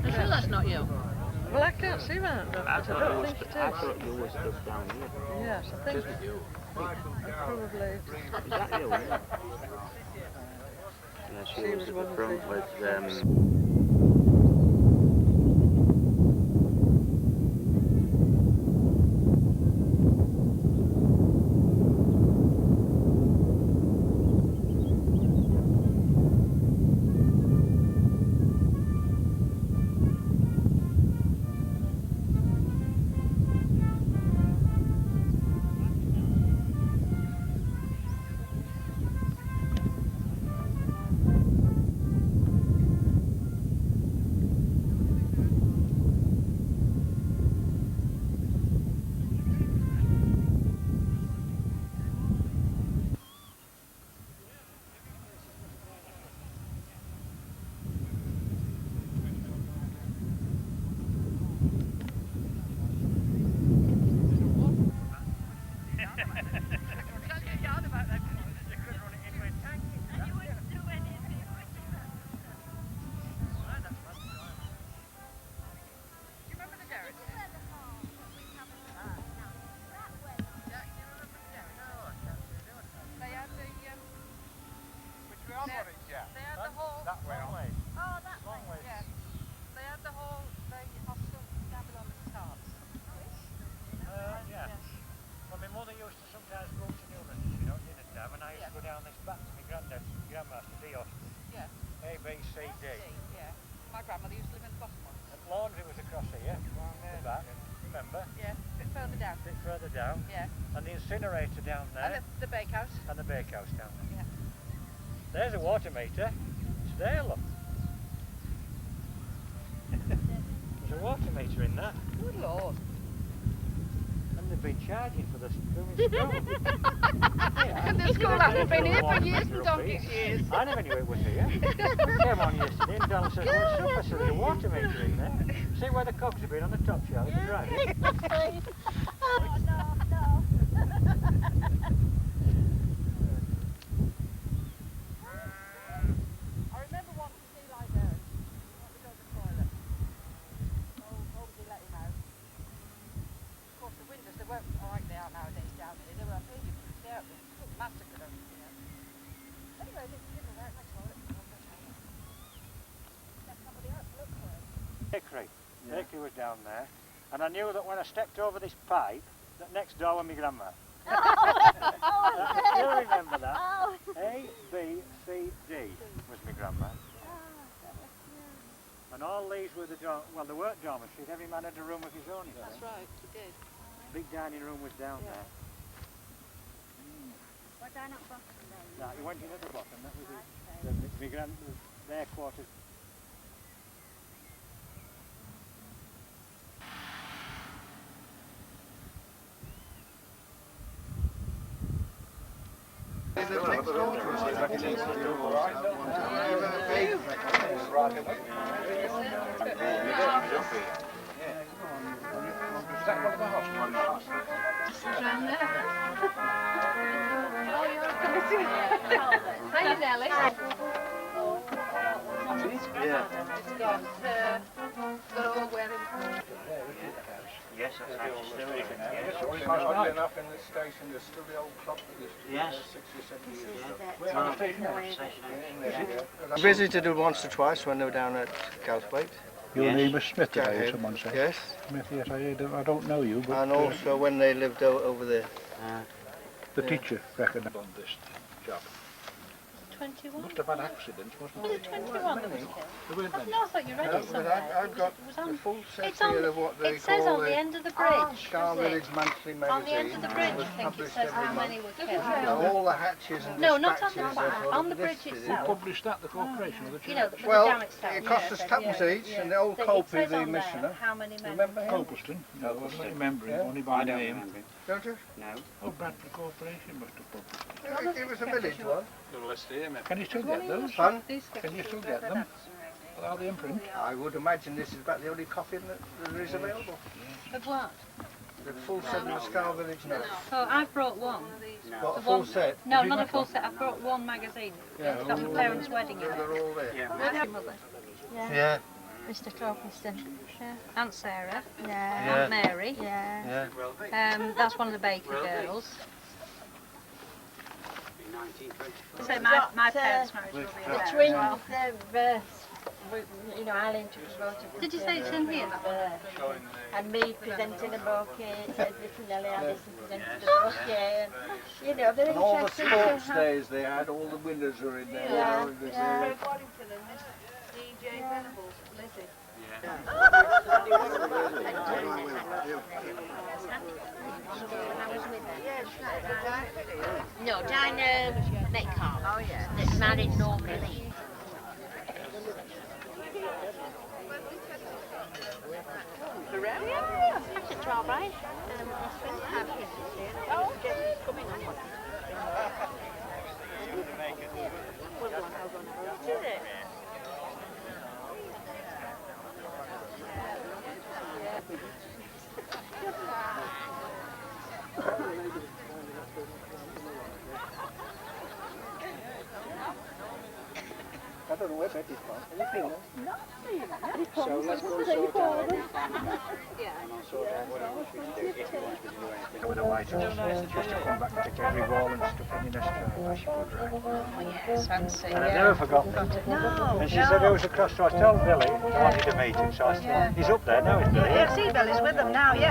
[SPEAKER 1] I'm sure that's not you. Well, I can't see that. I don't think it is.
[SPEAKER 17] I thought you were stuff down here.
[SPEAKER 1] Yes, I think probably.
[SPEAKER 17] Is that you? Yeah, she was at the front with
[SPEAKER 15] down.
[SPEAKER 1] Yeah.
[SPEAKER 15] And the incinerator down there.
[SPEAKER 1] And the bakehouse.
[SPEAKER 15] And the bakehouse down there.
[SPEAKER 1] Yeah.
[SPEAKER 15] There's a water meter. It's there, look. There's a water meter in that.
[SPEAKER 1] Good Lord.
[SPEAKER 15] And they've been charging for this blooming school.
[SPEAKER 1] And the school hasn't been here for years and donkey's years.
[SPEAKER 15] I never knew it was here. I came on yesterday and Donald says, well, super, so there's a water meter in there. See where the cogs have been on the top shelf? You can drive it. Hickory was down there, and I knew that when I stepped over this pipe, that next door was my grandma. I still remember that. A, B, C, D was my grandma. And all these were the well, they weren't dormitories. Every man had a room of his own.
[SPEAKER 1] That's right, he did.
[SPEAKER 15] Big dining room was down there.
[SPEAKER 5] What down at bottom then?
[SPEAKER 15] No, you went in at the bottom. That was their quarters.
[SPEAKER 4] live next door to us.
[SPEAKER 2] Is that one of the hospitals?
[SPEAKER 5] Just around there. Hi, Nellie.
[SPEAKER 17] Yeah.
[SPEAKER 14] Yes, that's actually still here.
[SPEAKER 4] Oddly enough, in this station, there's still the old clock that used to be
[SPEAKER 14] Yes.
[SPEAKER 4] 60 or 70 years ago.
[SPEAKER 2] Where are the station?
[SPEAKER 4] I visited her once or twice when they were down at Calthwaite.
[SPEAKER 2] Your
[SPEAKER 14] Yes.
[SPEAKER 2] name is Smith, I
[SPEAKER 4] Jack
[SPEAKER 2] heard
[SPEAKER 4] Hill.
[SPEAKER 2] someone say.
[SPEAKER 4] Yes.
[SPEAKER 2] Smith, yes, I don't know you, but
[SPEAKER 4] And also when they lived over there.
[SPEAKER 2] the teacher reckoned on this job.
[SPEAKER 5] 21.
[SPEAKER 2] Must have had accidents, wasn't
[SPEAKER 5] Was
[SPEAKER 2] it?
[SPEAKER 5] it 21 that was killed?
[SPEAKER 2] There weren't many.
[SPEAKER 5] No, I thought you read
[SPEAKER 4] No,
[SPEAKER 5] it
[SPEAKER 4] but
[SPEAKER 5] somewhere.
[SPEAKER 4] I've got
[SPEAKER 5] It was
[SPEAKER 4] the
[SPEAKER 5] on,
[SPEAKER 4] full set
[SPEAKER 5] it's on,
[SPEAKER 4] here of what they
[SPEAKER 5] it says
[SPEAKER 4] call
[SPEAKER 5] on the end of the bridge.
[SPEAKER 4] Scar
[SPEAKER 5] does it?
[SPEAKER 4] Village Monthly Magazine.
[SPEAKER 5] On the end of the bridge, I think it
[SPEAKER 4] published
[SPEAKER 5] says
[SPEAKER 4] every
[SPEAKER 5] how many
[SPEAKER 4] month.
[SPEAKER 5] were killed.
[SPEAKER 4] Now, all the hatches and
[SPEAKER 5] No, not on the
[SPEAKER 4] dispatches
[SPEAKER 5] back,
[SPEAKER 4] are sort
[SPEAKER 5] on
[SPEAKER 4] of
[SPEAKER 5] the bridge
[SPEAKER 4] listed.
[SPEAKER 5] itself.
[SPEAKER 2] Who published that, the corporation or the church?
[SPEAKER 5] You know, with
[SPEAKER 4] Well,
[SPEAKER 5] the damage stuff.
[SPEAKER 4] it cost us twopence each, and the old
[SPEAKER 5] So it
[SPEAKER 4] Colby,
[SPEAKER 5] says
[SPEAKER 4] the
[SPEAKER 5] on there
[SPEAKER 4] missioner.
[SPEAKER 5] how many men
[SPEAKER 4] Remember him?
[SPEAKER 2] Colbuston? No, I don't remember him, only by name.
[SPEAKER 4] Don't you?
[SPEAKER 17] No.
[SPEAKER 2] Oh, Bradford Corporation must have published
[SPEAKER 4] It was a village one.
[SPEAKER 2] it. Can you still get those?
[SPEAKER 4] Fun?
[SPEAKER 2] Can you still get them? Are they in print?
[SPEAKER 4] I would imagine this is about the only copy that there is available.
[SPEAKER 5] Of what?
[SPEAKER 4] The full set of the Scar Village Notes.
[SPEAKER 5] Oh, I've brought one.
[SPEAKER 4] What, a
[SPEAKER 5] The
[SPEAKER 4] full
[SPEAKER 5] one-
[SPEAKER 4] set?
[SPEAKER 5] No,
[SPEAKER 4] Have you
[SPEAKER 5] not a
[SPEAKER 4] got
[SPEAKER 5] full
[SPEAKER 4] one?
[SPEAKER 5] set. I've brought one magazine.
[SPEAKER 4] Yeah.
[SPEAKER 5] It's got my parents' wedding in it.
[SPEAKER 4] They're all there.
[SPEAKER 5] That's your mother.
[SPEAKER 4] Yeah.
[SPEAKER 5] Mr. Cropeston. Yeah. Aunt Sarah.
[SPEAKER 8] Yeah.
[SPEAKER 5] Aunt Mary.
[SPEAKER 8] Yeah.
[SPEAKER 5] That's one of the Baker girls. So
[SPEAKER 8] We've
[SPEAKER 5] my
[SPEAKER 8] got,
[SPEAKER 5] parents' marriage will be in
[SPEAKER 8] the
[SPEAKER 5] there
[SPEAKER 8] twins,
[SPEAKER 5] as well.
[SPEAKER 8] you know, Eileen took us both to
[SPEAKER 5] Did you say it's in here?
[SPEAKER 8] and me presenting the bouquets, everything, Ellie Anderson presenting the bouquet, and, you know, they're
[SPEAKER 4] And all the
[SPEAKER 8] interesting
[SPEAKER 4] sports
[SPEAKER 8] to have.
[SPEAKER 4] days they had, all the winners were in there.
[SPEAKER 8] Yeah,
[SPEAKER 4] you know,
[SPEAKER 8] yeah.
[SPEAKER 9] DJ Venables, Lizzie.
[SPEAKER 8] No, Dinah Metcalf. Oh, yeah. That's married Norman Lee.
[SPEAKER 5] Yeah.
[SPEAKER 8] It's all right.
[SPEAKER 5] Oh,
[SPEAKER 4] I don't know where Betty's from. Have you seen her?
[SPEAKER 5] No.
[SPEAKER 4] So let's go sort out.
[SPEAKER 2] With a white house, just to come back and take every wall and stuff in your nest.
[SPEAKER 5] Oh, yes, fancy.
[SPEAKER 15] And I've never forgotten it.
[SPEAKER 5] No,
[SPEAKER 15] And she said it was across, so I told Billy I wanted to meet him, so I said, he's up there now, isn't he?
[SPEAKER 9] Yeah, see Billy's with them now, yeah.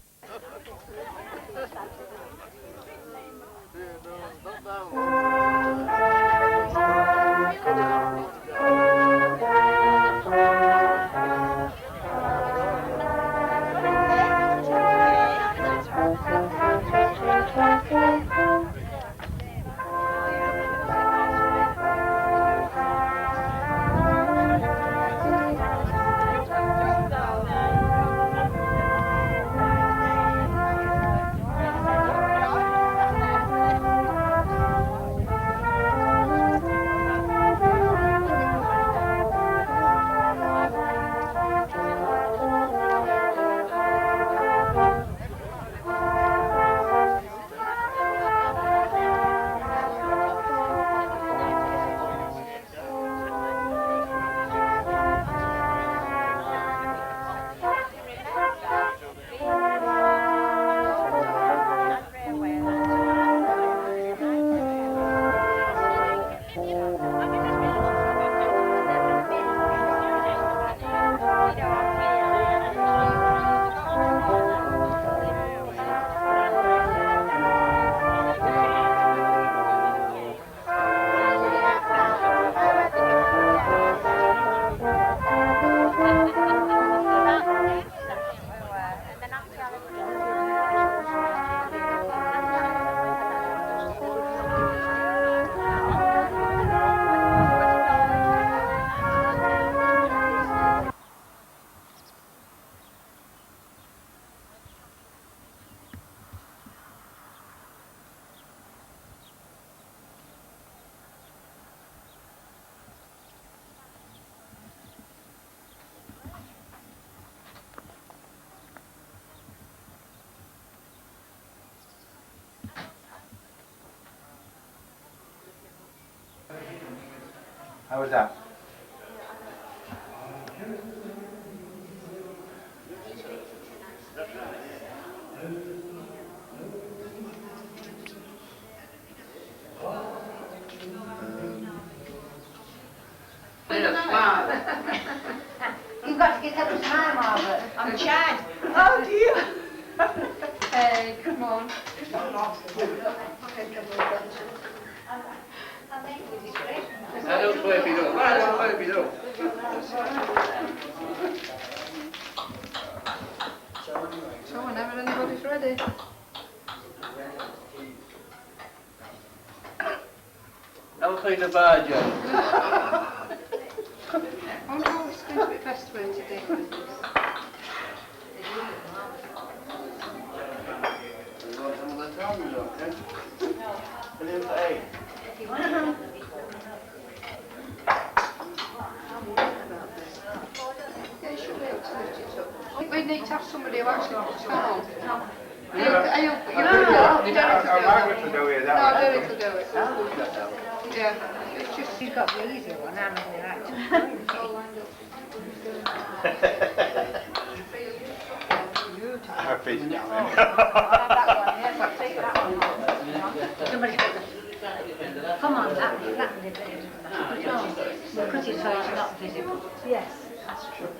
[SPEAKER 14] How was that?
[SPEAKER 8] You've got to get up to time, Albert. I'm Chad.
[SPEAKER 9] Oh dear.
[SPEAKER 8] Hey, come on.
[SPEAKER 14] I don't play if you don't. I don't play if you don't.
[SPEAKER 8] So whenever anybody's ready.
[SPEAKER 14] I'll clean the bar, Joe.
[SPEAKER 8] Oh no, it's going to be best way today. Yeah, you should be able to lift it up. We need to have somebody who actually puts that on. You
[SPEAKER 14] Margaret will do it.
[SPEAKER 8] No, Derek will do it. Yeah. It's just...
[SPEAKER 9] She's got the easy one, haven't you?
[SPEAKER 14] Happy.
[SPEAKER 9] Somebody's got the... Come on, that did it. Put it on. We'll put it so it's not visible. Yes, that's true.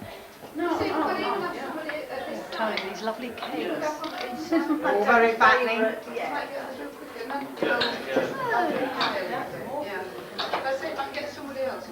[SPEAKER 8] No, see, but even have somebody at this
[SPEAKER 5] Tony, these lovely cakes.
[SPEAKER 9] All very fattening.
[SPEAKER 8] Yeah. Let's see if I can get somebody else.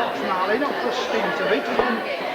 [SPEAKER 2] Relax, Marley, not the stint of it.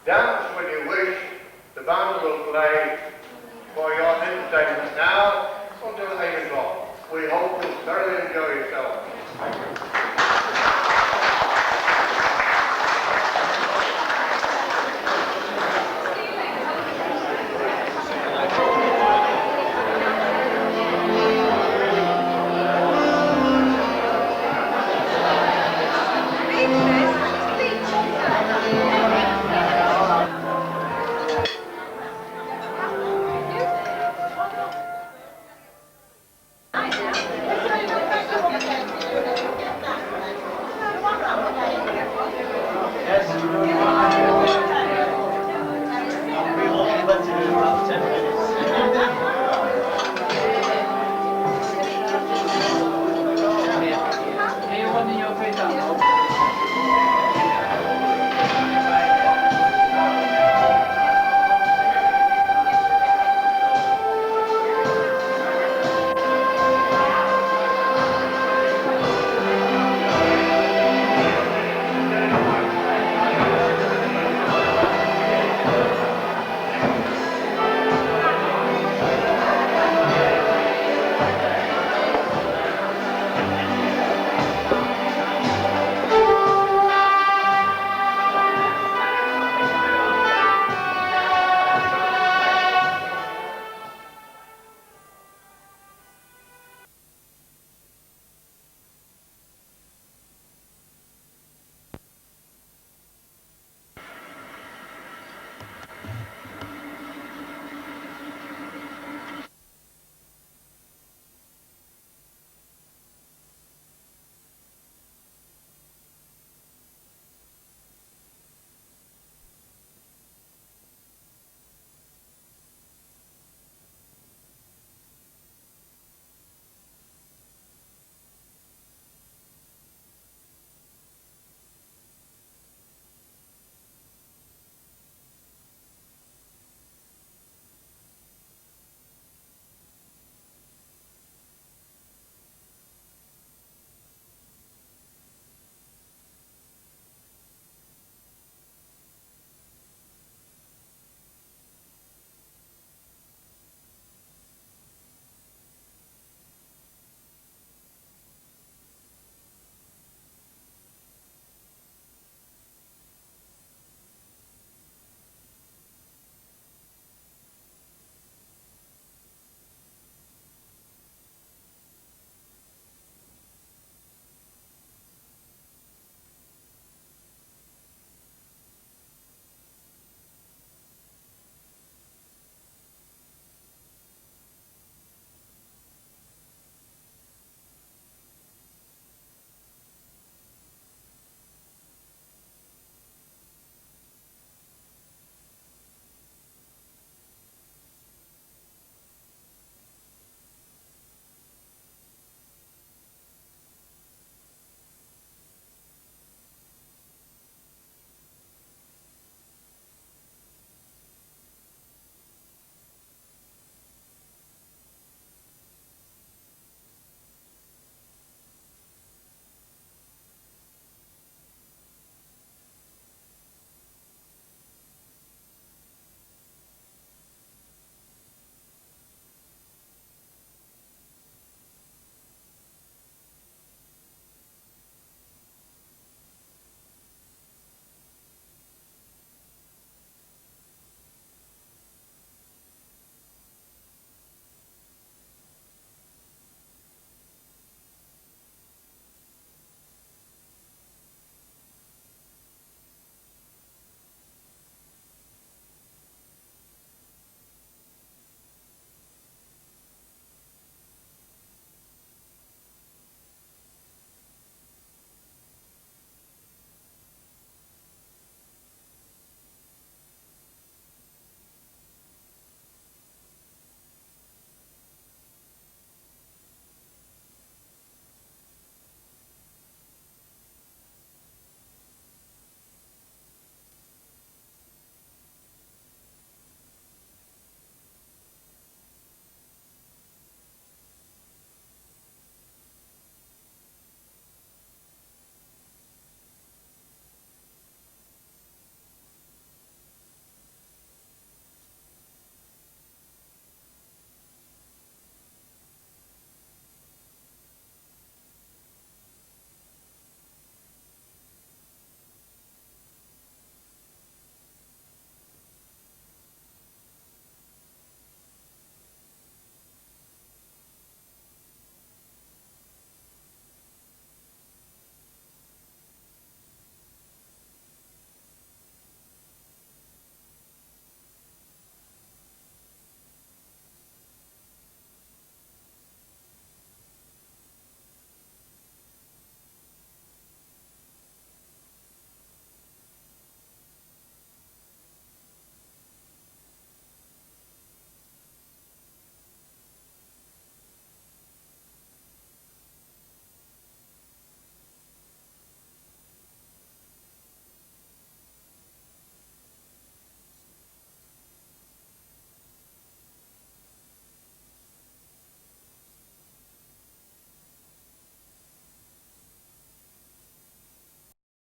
[SPEAKER 18] Dance when you wish, the band will play for your entertainment now.